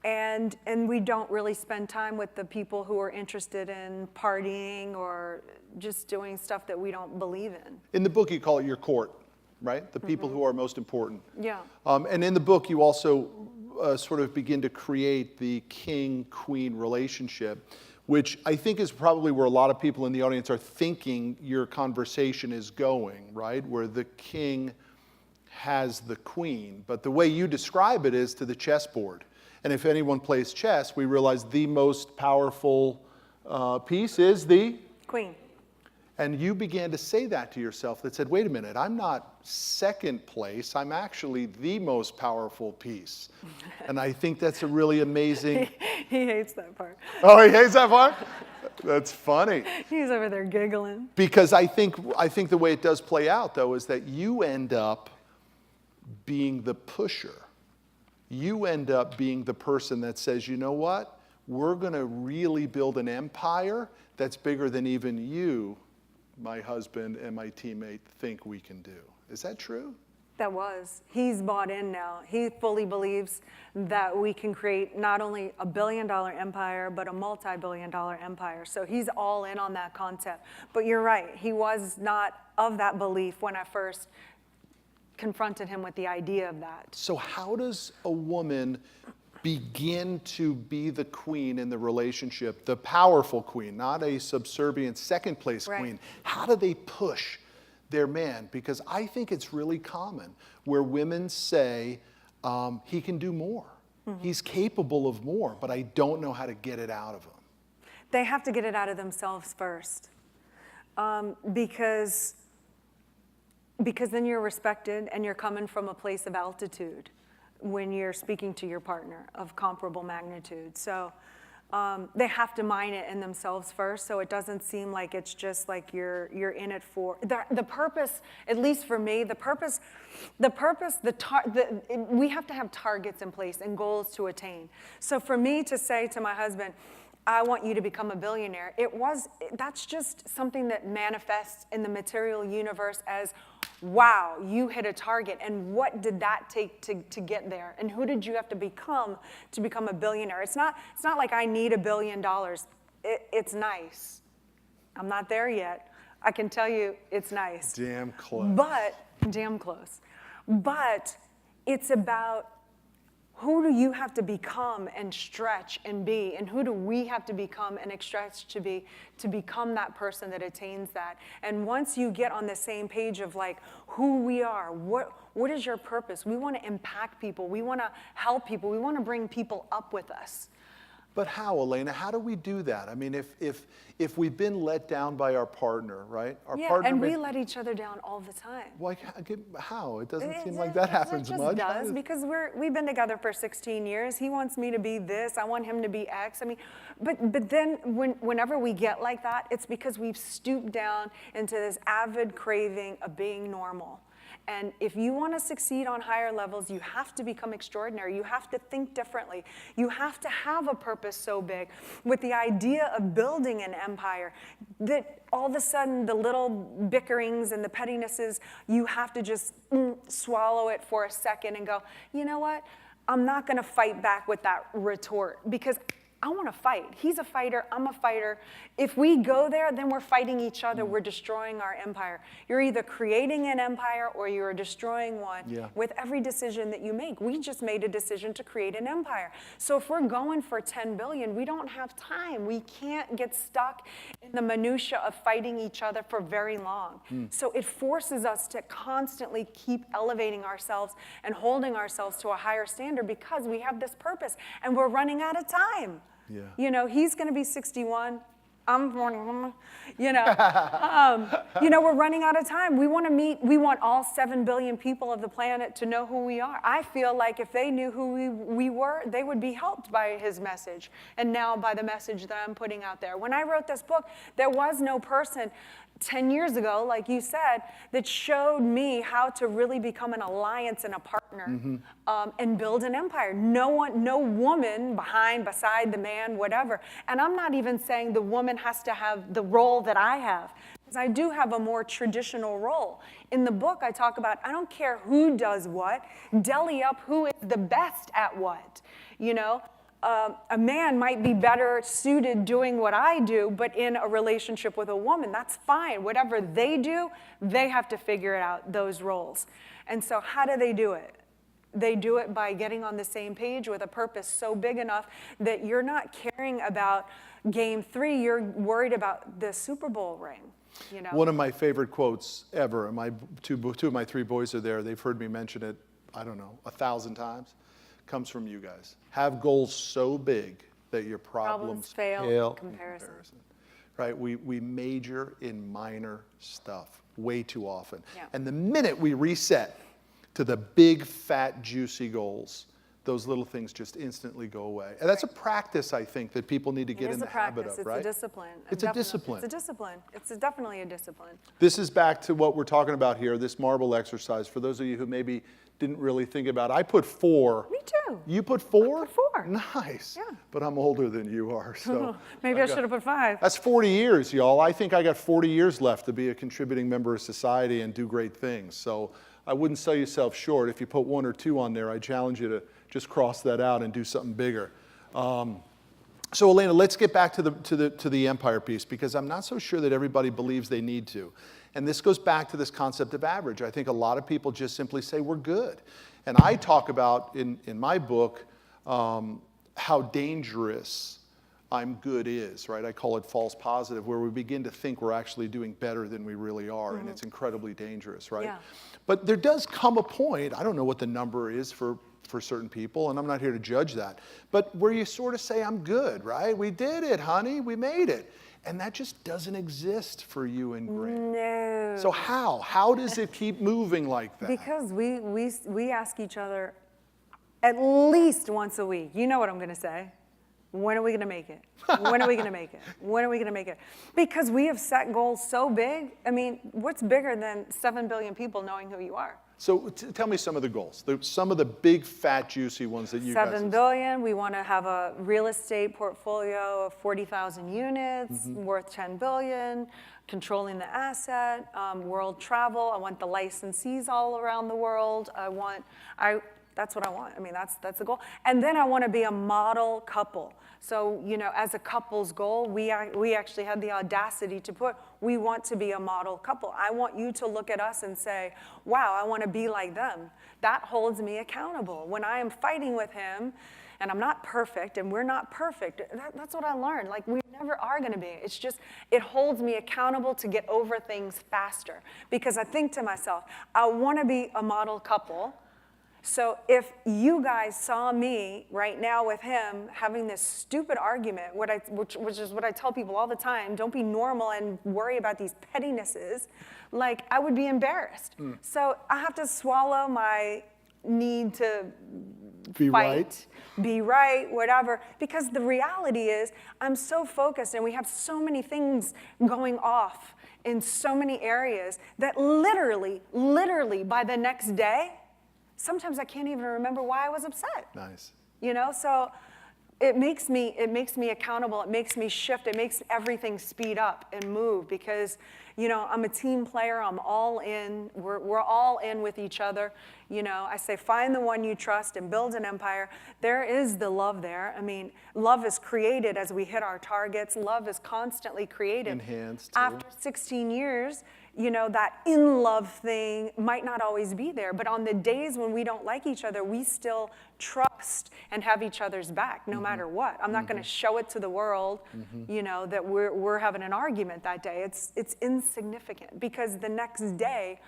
And we don't really spend time with the people who are interested in partying or just doing stuff that we don't believe in. In the book, you call it your court, right? The people who are most important. Yeah. And in the book, you also sort of begin to create the king-queen relationship, which I think is probably where a lot of people in the audience are thinking your conversation is going, right? Where the king has the queen. But the way you describe it is to the chessboard. And if anyone plays chess, we realize the most powerful piece is the Queen. And you began to say that to yourself, that said, wait a minute, I'm not second place, I'm actually the most powerful piece. And I think that's a really amazing... He hates that part. Oh, he hates that part? That's funny. He's over there giggling. Because I think the way it does play out, though, is that you end up being the pusher. You end up being the person that says, you know what? We're going to really build an empire that's bigger than even you, my husband, and my teammate think we can do. Is that true? That was. He's bought in now. He fully believes that we can create not only a billion-dollar empire, but a multi-billion-dollar empire. So he's all in on that concept. But you're right. He was not of that belief when I first confronted him with the idea of that. So how does a woman begin to be the queen in the relationship, the powerful queen, not a subservient second place queen? How do they push their man? Because I think it's really common where women say, he can do more. He's capable of more, but I don't know how to get it out of him. They have to get it out of themselves first. Because then you're respected and you're coming from a place of altitude when you're speaking to your partner of comparable magnitude. So they have to mine it in themselves first, so it doesn't seem like it's just like you're in it for the purpose. At least for me, we have to have targets in place and goals to attain. So for me to say to my husband, I want you to become a billionaire, that's just something that manifests in the material universe as, wow, you hit a target, and what did that take to get there? And who did you have to become a billionaire? It's not like I need $1 billion. It's nice. I'm not there yet. I can tell you it's nice. Damn close. Damn close. But it's about who do you have to become and stretch and be, and who do we have to become and stretch to be to become that person that attains that? And once you get on the same page of like who we are, what is your purpose? We want to impact people. We want to help people. We want to bring people up with us. But how, Elena? How do we do that? I mean, if we've been let down by our partner, right? Our partner and we let each other down all the time. Like, how? It doesn't seem like that happens much. It just does, because we've been together for 16 years. He wants me to be this. I want him to be X. I mean, but then whenever we get like that, it's because we've stooped down into this avid craving of being normal. And if you want to succeed on higher levels, you have to become extraordinary. You have to think differently. You have to have a purpose so big with the idea of building an empire that all of a sudden the little bickerings and the pettinesses, you have to just swallow it for a second and go, you know what? I'm not going to fight back with that retort because I want to fight. He's a fighter. I'm a fighter. If we go there, then we're fighting each other. We're destroying our empire. You're either creating an empire or you're destroying one with every decision that you make. We just made a decision to create an empire. So if we're going for 10 billion, we don't have time. We can't get stuck in the minutia of fighting each other for very long. So it forces us to constantly keep elevating ourselves and holding ourselves to a higher standard because we have this purpose and we're running out of time. Yeah. You know, he's going to be 61. I'm 41. We're running out of time. We want all 7 billion people of the planet to know who we are. I feel like if they knew who we were, they would be helped by his message and now by the message that I'm putting out there. When I wrote this book, there was no person 10 years ago, like you said, that showed me how to really become an alliance and a partner and build an empire. No woman beside the man, whatever. And I'm not even saying the woman has to have the role that I have, because I do have a more traditional role. In the book, I talk about, I don't care who does what, deli up who is the best at what, you know? A man might be better suited doing what I do, but in a relationship with a woman, that's fine. Whatever they do, they have to figure it out, those roles. And so how do they do it? They do it by getting on the same page with a purpose so big enough that you're not caring about game 3, you're worried about the Super Bowl ring. You know? One of my favorite quotes ever, and two of my 3 boys are there, they've heard me mention it, I don't know, 1,000 times. comes from you guys. Have goals so big that your problems fail in comparison. Right? We major in minor stuff way too often. Yeah. And the minute we reset to the big, fat, juicy goals, those little things just instantly go away. And that's a practice, I think, that people need to get in the habit of, right? It's a discipline. It's a discipline. It's a discipline. It's definitely a discipline. This is back to what we're talking about here, this marble exercise. For those of you who maybe didn't really think about it, I put 4. Me too. You put 4? I put 4. Nice. Yeah. But I'm older than you are, so. Maybe I should have put 5. That's 40 years, y'all. I think I got 40 years left to be a contributing member of society and do great things. So I wouldn't sell yourself short. If you put 1 or 2 on there, I challenge you to just cross that out and do something bigger. So Elena, let's get back to the empire piece, because I'm not so sure that everybody believes they need to. And this goes back to this concept of average. I think a lot of people just simply say we're good. And I talk about in my book how dangerous I'm good is, right? I call it false positive, where we begin to think we're actually doing better than we really are, and it's incredibly dangerous, right? Yeah. But there does come a point, I don't know what the number is for certain people, and I'm not here to judge that, but where you sort of say, I'm good, right? We did it, honey, we made it. And that just doesn't exist for you and Grant. No. So how? How does it keep moving like that? Because we ask each other at least once a week. You know what I'm going to say. When are we going to make it? When are we going to make it? When are we going to make it? Because we have set goals so big. I mean, what's bigger than 7 billion people knowing who you are? So tell me some of the goals, some of the big, fat, juicy ones that you guys 7 billion. We want to have a real estate portfolio of 40,000 units, worth 10 billion, controlling the asset, world travel. I want the licensees all around the world. That's what I want. I mean, that's the goal. And then I want to be a model couple. So, you know, as a couple's goal, we actually had the audacity to put, we want to be a model couple. I want you to look at us and say, wow, I want to be like them. That holds me accountable. When I am fighting with him, and I'm not perfect, and we're not perfect, that's what I learned. Like, we never are going to be. It's just, it holds me accountable to get over things faster. Because I think to myself, I want to be a model couple. So if you guys saw me right now with him having this stupid argument, which is what I tell people all the time, don't be normal and worry about these pettinesses, like, I would be embarrassed. So I have to swallow my need to fight, be right, whatever, because the reality is I'm so focused and we have so many things going off in so many areas that literally by the next day, sometimes I can't even remember why I was upset. Nice. You know, so it makes me accountable. It makes me shift. It makes everything speed up and move because, you know, I'm a team player. I'm all in. We're all in with each other. You know, I say find the one you trust and build an empire. There is the love there. I mean, love is created as we hit our targets. Love is constantly created. Enhanced. Too. After 16 years, you know, that in-love thing might not always be there. But on the days when we don't like each other, we still trust and have each other's back no matter what. I'm not going to show it to the world, you know, that we're having an argument that day. It's insignificant because the next day,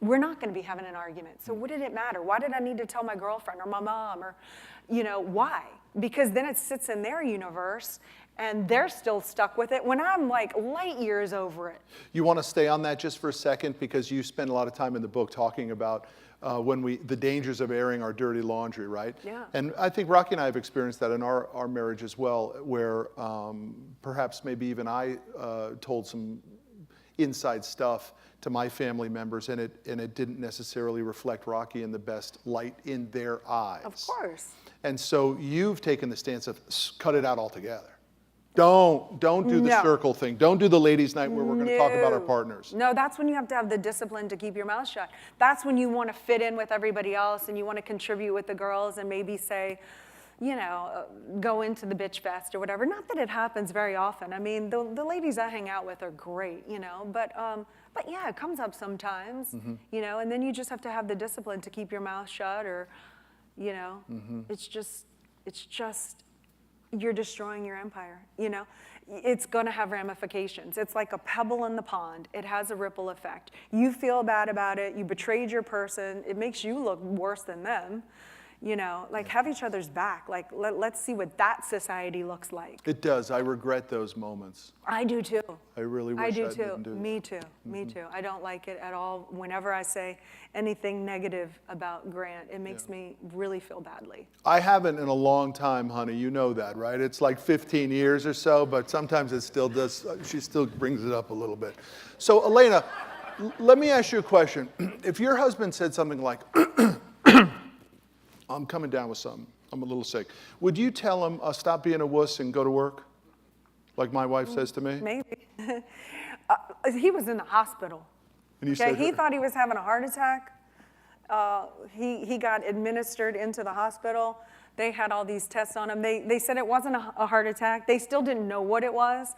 we're not going to be having an argument. So what did it matter? Why did I need to tell my girlfriend or my mom or, you know, why? Because then it sits in their universe and they're still stuck with it when I'm like light years over it. You want to stay on that just for a second because you spend a lot of time in the book talking about the dangers of airing our dirty laundry, right? Yeah. And I think Rocky and I have experienced that in our marriage as well, where perhaps maybe even I told some inside stuff to my family members, and it didn't necessarily reflect Rocky in the best light in their eyes. Of course. And so you've taken the stance of cut it out altogether. Don't do the circle thing. Don't do the ladies' night where we're going to talk about our partners. No, that's when you have to have the discipline to keep your mouth shut. That's when you want to fit in with everybody else and you want to contribute with the girls and maybe say, you know, go into the bitch fest or whatever. Not that it happens very often. I mean, the ladies I hang out with are great, you know, but yeah, it comes up sometimes, you know, and then you just have to have the discipline to keep your mouth shut or, you know, it's just, you're destroying your empire, you know? It's gonna have ramifications. It's like a pebble in the pond. It has a ripple effect. You feel bad about it, you betrayed your person, it makes you look worse than them, You know, like have each other's back. Like let's see what that society looks like. It does. I regret those moments. I do too. I really wish I do I too. didn't do that. Me too. Me too. I don't like it at all. Whenever I say anything negative about Grant, it makes me really feel badly. I haven't in a long time, honey. You know that, right? It's like 15 years or so, but sometimes it still does. She still brings it up a little bit. So, Elena, let me ask you a question. If your husband said something like, I'm coming down with something, I'm a little sick, would you tell him, stop being a wuss and go to work? Like my wife says to me? Maybe. He was in the hospital. And you Okay, said, he thought he was having a heart attack. He got administered into the hospital. They had all these tests on him. They said it wasn't a heart attack. They still didn't know what it was.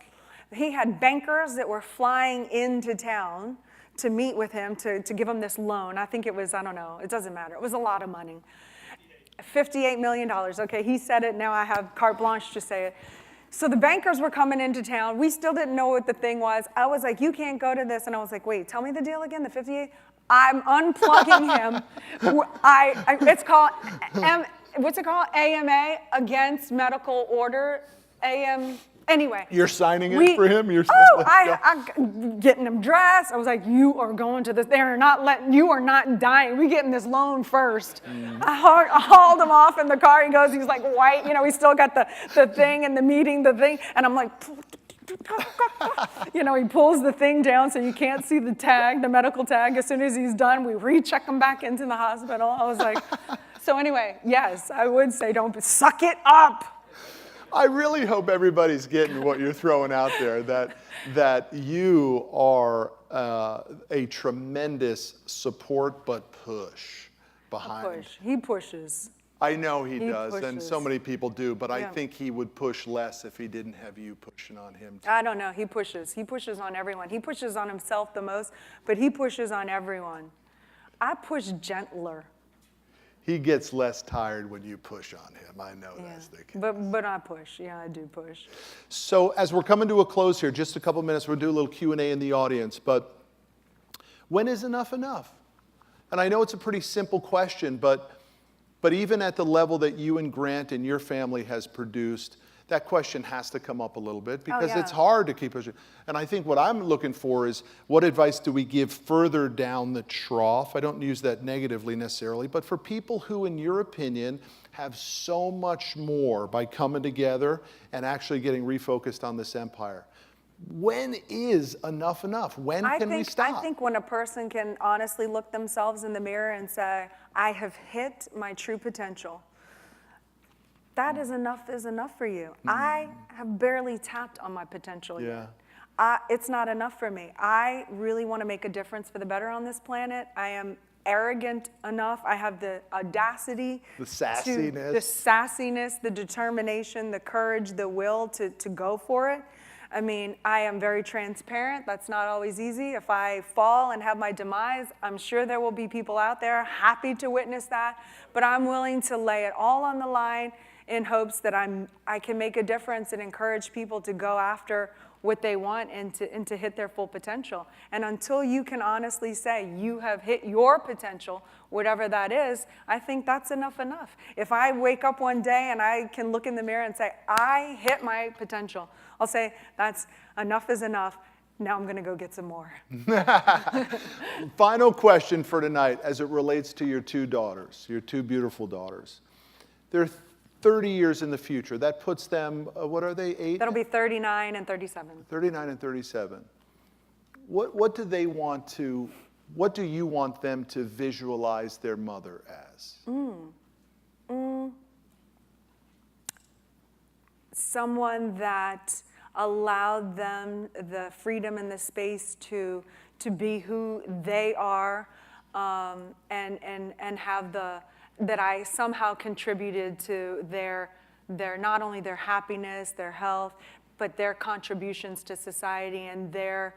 He had bankers that were flying into town to meet with him to give him this loan. I think it was, I don't know, it doesn't matter. It was a lot of money. $58 million. Okay, he said it. Now I have carte blanche to say it. So the bankers were coming into town. We still didn't know what the thing was. I was like, you can't go to this. And I was like, wait, tell me the deal again, the 58? I'm unplugging him. It's called, what's it called? AMA, Against Medical Order. Anyway. you're signing it for him? I'm getting him dressed. I was like, you are going to this. You are not dying. We getting this loan first. I hauled him off in the car. He's like white. You know, he still got the thing and the meeting, the thing. And I'm like, you know, he pulls the thing down so you can't see the tag, the medical tag. As soon as he's done, we recheck him back into the hospital. I was like, so anyway, yes, I would say don't suck it up. I really hope everybody's getting what you're throwing out there, that you are a tremendous support but push behind. He pushes. I know he does, and pushes. so many people do, but I Yeah. think he would push less if he didn't have you pushing on him too. I don't know. He pushes. He pushes on everyone. He pushes on himself the most, but he pushes on everyone. I push gentler. He gets less tired when you push on him. I know that's the case. But I push. Yeah, I do push. So as we're coming to a close here, just a couple minutes, we'll do a little Q&A in the audience, but when is enough enough? And I know it's a pretty simple question, but even at the level that you and Grant and your family has produced, that question has to come up a little bit because it's hard to keep pushing. And I think what I'm looking for is what advice do we give further down the trough? I don't use that negatively necessarily, but for people who, in your opinion, have so much more by coming together and actually getting refocused on this empire. When is enough enough? When can we stop? I think when a person can honestly look themselves in the mirror and say, I have hit my true potential. That is enough for you. I have barely tapped on my potential yet. It's not enough for me. I really want to make a difference for the better on this planet. I am arrogant enough. I have the audacity. The sassiness. The sassiness, the determination, the courage, the will to go for it. I mean, I am very transparent. That's not always easy. If I fall and have my demise, I'm sure there will be people out there happy to witness that. But I'm willing to lay it all on the line in hopes that I can make a difference and encourage people to go after what they want and to hit their full potential. And until you can honestly say you have hit your potential, whatever that is, I think that's enough. If I wake up one day and I can look in the mirror and say, I hit my potential, I'll say, that's enough is enough. Now I'm going to go get some more. Final question for tonight as it relates to your two daughters, your two beautiful daughters. They're 30 years in the future. That puts them, what are they, 8? That'll be 39 and 37. 39 and 37. What do they want to, what do you want them to visualize their mother as? Someone that allowed them the freedom and the space to be who they are, and have that I somehow contributed to their not only their happiness, their health, but their contributions to society and their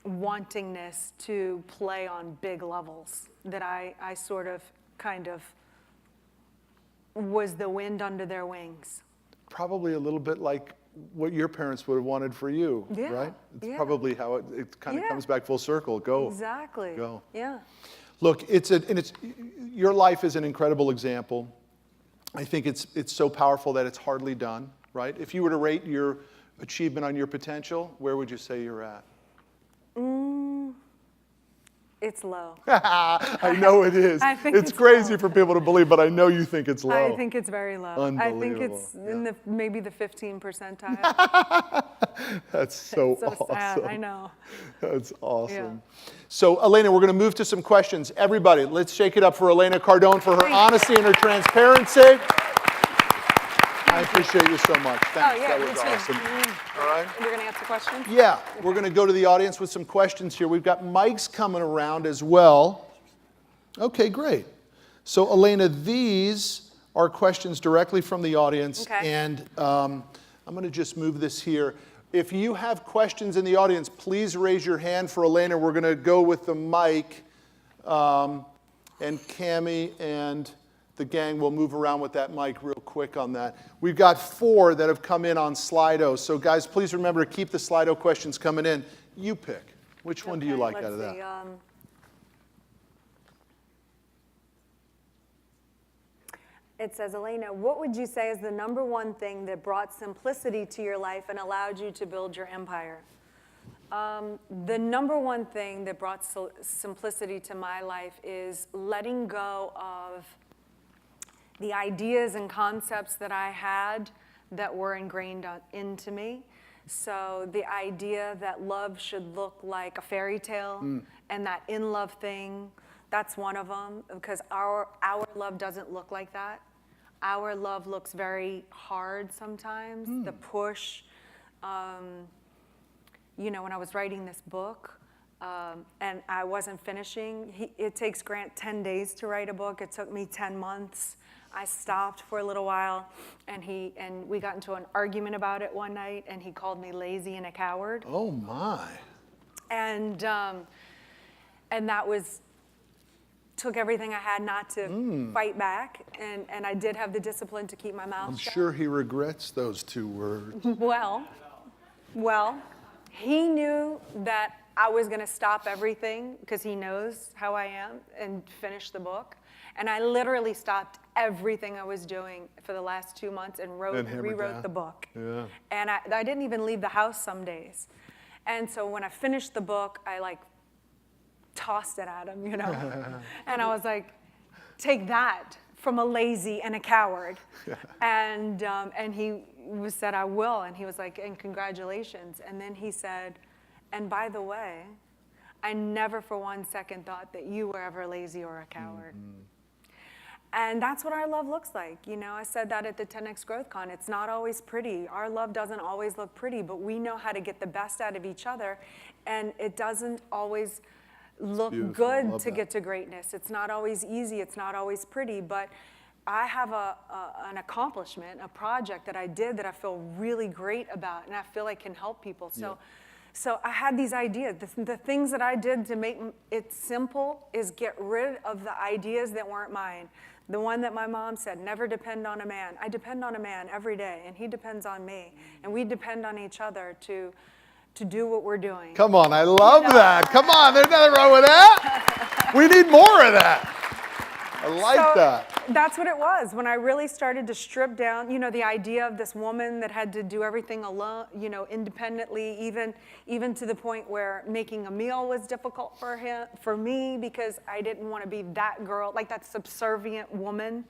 wantingness to play on big levels. That I sort of kind of was the wind under their wings. Probably a little bit like what your parents would have wanted for you, right? It's probably how it kind of comes back full circle. Go. Exactly. Go. Yeah. Look, your life is an incredible example. I think it's so powerful that it's hardly done, right? If you were to rate your achievement on your potential, where would you say you're at? It's low. I know it is. I think it's it's crazy low. for people to believe, but I know you think it's low. I think it's very low. I think Unbelievable. it's in maybe the 15 percentile. That's so It's so awesome. sad, I know. That's awesome. Yeah. So, Elena, we're going to move to some questions. Everybody, let's shake it up for Elena Cardone for her honesty and her transparency. I appreciate you so much. Thanks. yeah, that was me too. awesome. All right. We're going to answer questions? Yeah, we're going to go to the audience with some questions here. We've got mics coming around as well. Okay, great. So, Elena, these are questions directly from the audience. Okay. And I'm going to just move this here. If you have questions in the audience, please raise your hand for Elena. We're going to go with the mic. And Cammie and the gang will move around with that mic real quick on that. We've got 4 that have come in on Slido. So guys, please remember to keep the Slido questions coming in. You pick. Which one do you like out of that? It says, Elena, what would you say is the number one thing that brought simplicity to your life and allowed you to build your empire? The number one thing that brought simplicity to my life is letting go of the ideas and concepts that I had that were ingrained into me. So the idea that love should look like a fairy tale and that in-love thing, that's one of them, because our love doesn't look like that. Our love looks very hard sometimes, the push. You know, when I was writing this book, and I wasn't finishing, it takes Grant 10 days to write a book. It took me 10 months. I stopped for a little while, and we got into an argument about it one night, and he called me lazy and a coward. Oh, my. And that took everything I had not to fight back, and I did have the discipline to keep my mouth shut. I'm sure he regrets those 2 words. Well, he knew that I was going to stop everything because he knows how I am and finish the book. And I literally stopped everything I was doing for the last 2 months and rewrote the book. Yeah. And I didn't even leave the house some days. And so when I finished the book, I tossed it at him, you know. And I was like, take that from a lazy and a coward. Yeah. And he said, I will. And he was like, and congratulations. And then he said, and by the way, I never for 1 second thought that you were ever lazy or a coward. And that's what our love looks like. You know, I said that at the 10X Growth Con. It's not always pretty. Our love doesn't always look pretty, but we know how to get the best out of each other. And it doesn't always look good to get to greatness. It's not always easy. It's not always pretty. But I have an accomplishment, a project that I did that I feel really great about, and I feel like can help people. So I had these ideas. The things that I did to make it simple is get rid of the ideas that weren't mine. The one that my mom said, never depend on a man. I depend on a man every day, and he depends on me. And we depend on each other to do what we're doing. Come on, I love that. Come on, there's nothing wrong with that. We need more of that. I like that. That's what it was. When I really started to strip down, you know, the idea of this woman that had to do everything alone, you know, independently, even to the point where making a meal was difficult for me because I didn't want to be that girl, like that subservient woman.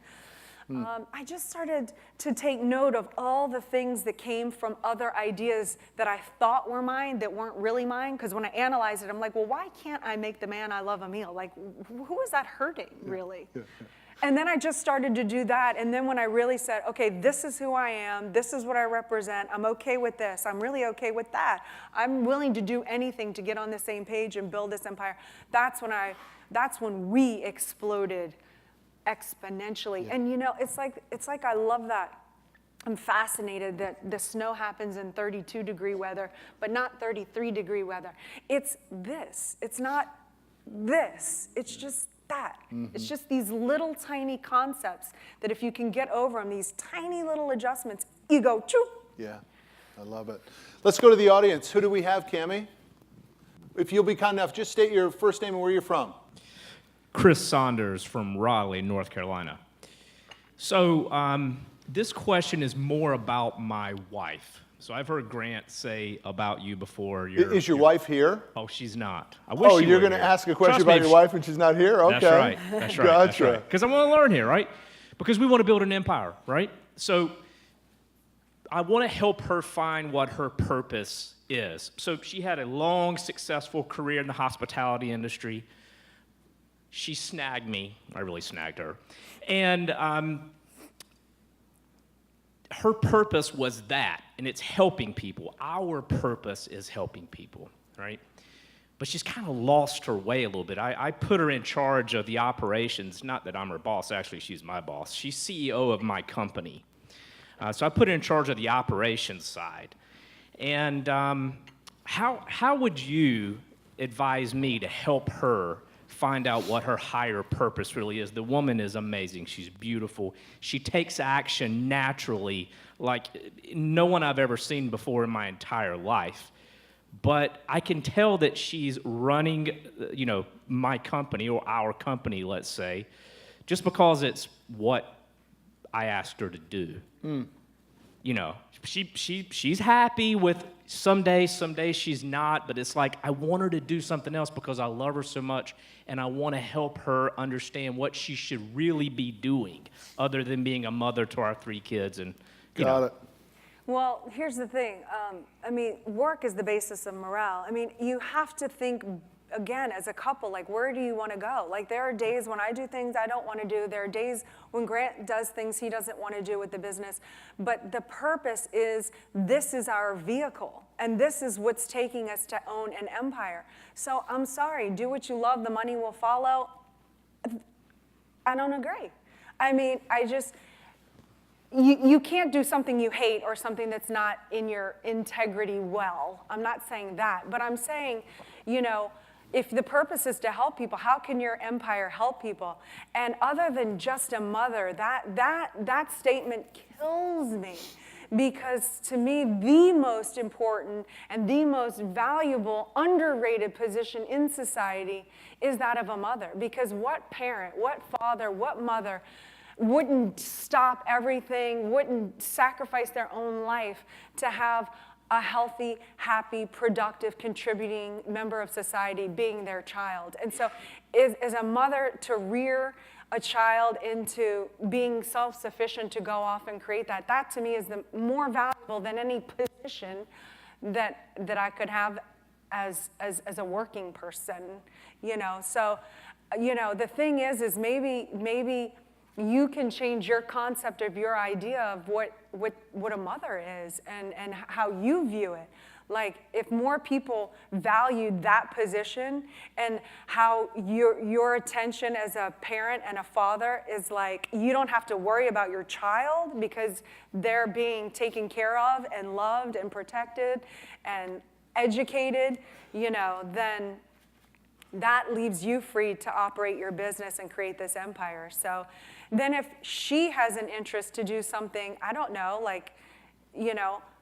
I just started to take note of all the things that came from other ideas that I thought were mine that weren't really mine. Because when I analyzed it, I'm like, well, why can't I make the man I love a meal? Like, who is that hurting, really? And then I just started to do that. And then when I really said, okay, this is who I am. This is what I represent. I'm okay with this. I'm really okay with that. I'm willing to do anything to get on the same page and build this empire. That's when we exploded exponentially. And you know, it's like I love that. I'm fascinated that the snow happens in 32-degree weather, but not 33-degree weather. It's this. It's not this. It's just that. It's just these little tiny concepts that if you can get over them, these tiny little adjustments, you go, choo. Yeah, I love it. Let's go to the audience. Who do we have, Cammie? If you'll be kind enough, just state your first name and where you're from. Chris Saunders from Raleigh, North Carolina. So this question is more about my wife. So I've heard Grant say about you before. Is your wife here? Oh, she's not. I wish Oh, she you're were going to here. ask a question Trust me, about your wife and she's not here? Okay. That's right. That's right. Gotcha. That's right. Because I want to learn here, right? Because we want to build an empire, right? So I want to help her find what her purpose is. So she had a long, successful career in the hospitality industry. She snagged me. I really snagged her. And her purpose was that, and it's helping people. Our purpose is helping people, right? But she's kind of lost her way a little bit. I put her in charge of the operations. Not that I'm her boss. Actually, she's my boss. She's CEO of my company. So I put her in charge of the operations side. And how would you advise me to help her find out what her higher purpose really is? The woman is amazing. She's beautiful. She takes action naturally like no one I've ever seen before in my entire life. But I can tell that she's running, my company or our company, let's say, just because it's what I asked her to do. She's happy with some days she's not, but it's like I want her to do something else because I love her so much, and I want to help her understand what she should really be doing other than being a mother to our 3 kids. And Got it. Well, here's the thing. Work is the basis of morale. You have to think, again, as a couple, like, where do you want to go? Like, there are days when I do things I don't want to do. There are days when Grant does things he doesn't want to do with the business. But the purpose is, this is our vehicle, and this is what's taking us to own an empire. So I'm sorry, do what you love, the money will follow. I don't agree. You can't do something you hate or something that's not in your integrity well. I'm not saying that, but I'm saying, if the purpose is to help people, how can your empire help people? And other than just a mother, that statement kills me, because to me, the most important and the most valuable, underrated position in society is that of a mother. Because what parent, what father, what mother wouldn't stop everything, wouldn't sacrifice their own life to have a healthy, happy, productive, contributing member of society being their child? And so as a mother, to rear a child into being self-sufficient to go off and create that to me is more valuable than any position that I could have as a working person, So, the thing is maybe you can change your concept of your idea of what a mother is and how you view it. Like, if more people valued that position and how your attention as a parent and a father is like, you don't have to worry about your child because they're being taken care of and loved and protected and educated, then that leaves you free to operate your business and create this empire. So then if she has an interest to do something, I don't know, like,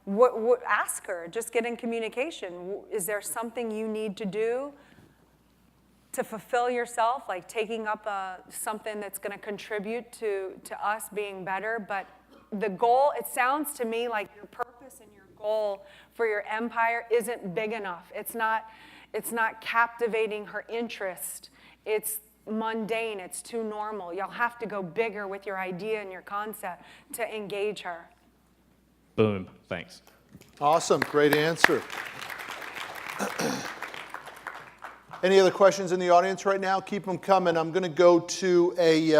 what ask her, just get in communication. Is there something you need to do to fulfill yourself, like taking up something that's going to contribute to us being better? But the goal, it sounds to me like your purpose and your goal for your empire isn't big enough. It's not captivating her interest. It's mundane, it's too normal. You'll have to go bigger with your idea and your concept to engage her. Boom, thanks. Awesome, great answer. Any other questions in the audience right now? Keep them coming. I'm going to go to a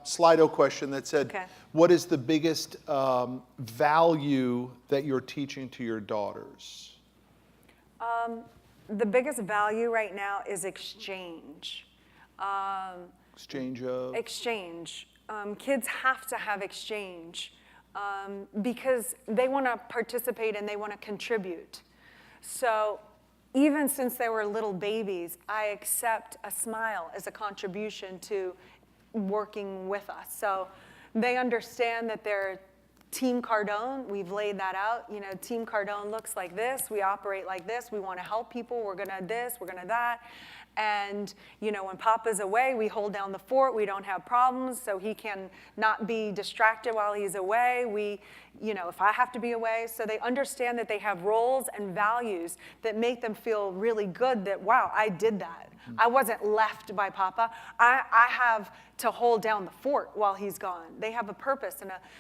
Slido question that said, Okay. What is the biggest value that you're teaching to your daughters? The biggest value right now is exchange. Exchange of? Exchange. Kids have to have exchange because they want to participate and they want to contribute. So even since they were little babies, I accept a smile as a contribution to working with us. So they understand that they're Team Cardone, we've laid that out. You know, Team Cardone looks like this. We operate like this. We want to help people. We're going to this. We're going to that. And, you know, when Papa's away, we hold down the fort. We don't have problems, so he can not be distracted while he's away. We, you know, if I have to be away. So they understand that they have roles and values that make them feel really good that, wow, I did that. I wasn't left by Papa. I have to hold down the fort while he's gone. They have a purpose.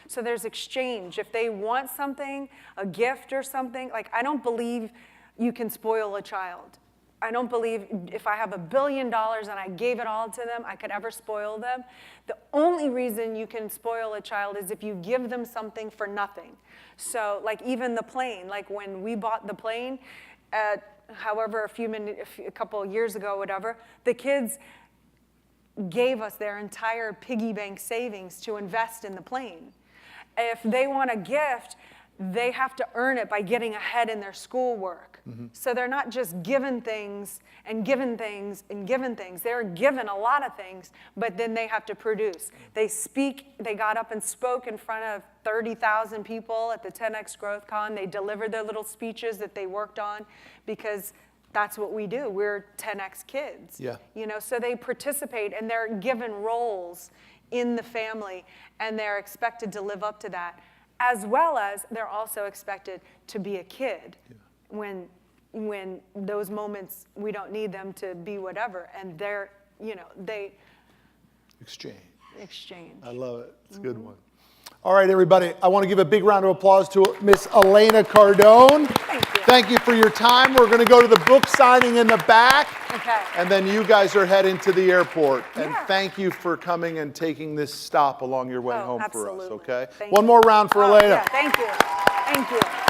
So there's exchange. If they want something, a gift or something, like I don't believe you can spoil a child. I don't believe if I have $1 billion and I gave it all to them, I could ever spoil them. The only reason you can spoil a child is if you give them something for nothing. So like even the plane, like when we bought the plane, however, a couple of years ago, whatever, the kids gave us their entire piggy bank savings to invest in the plane. If they want a gift, they have to earn it by getting ahead in their schoolwork. So they're not just given things and given things and given things. They're given a lot of things, but then they have to produce. They got up and spoke in front of 30,000 people at the 10X Growth Con. They delivered their little speeches that they worked on because that's what we do. We're 10X kids. Yeah. You know, so they participate and they're given roles in the family and they're expected to live up to that. As well as they're also expected to be a kid when those moments we don't need them to be whatever, and they're, you know, they Exchange. I love it. It's a good one. All right, everybody. I want to give a big round of applause to Miss Elena Cardone. Thank you. Thank you for your time. We're going to go to the book signing in the back. Okay. And then you guys are heading to the airport. And Yeah. thank you for coming and taking this stop along your way home absolutely. for us, okay? Thank One you. more round for Elena. Yeah, thank you. Thank you.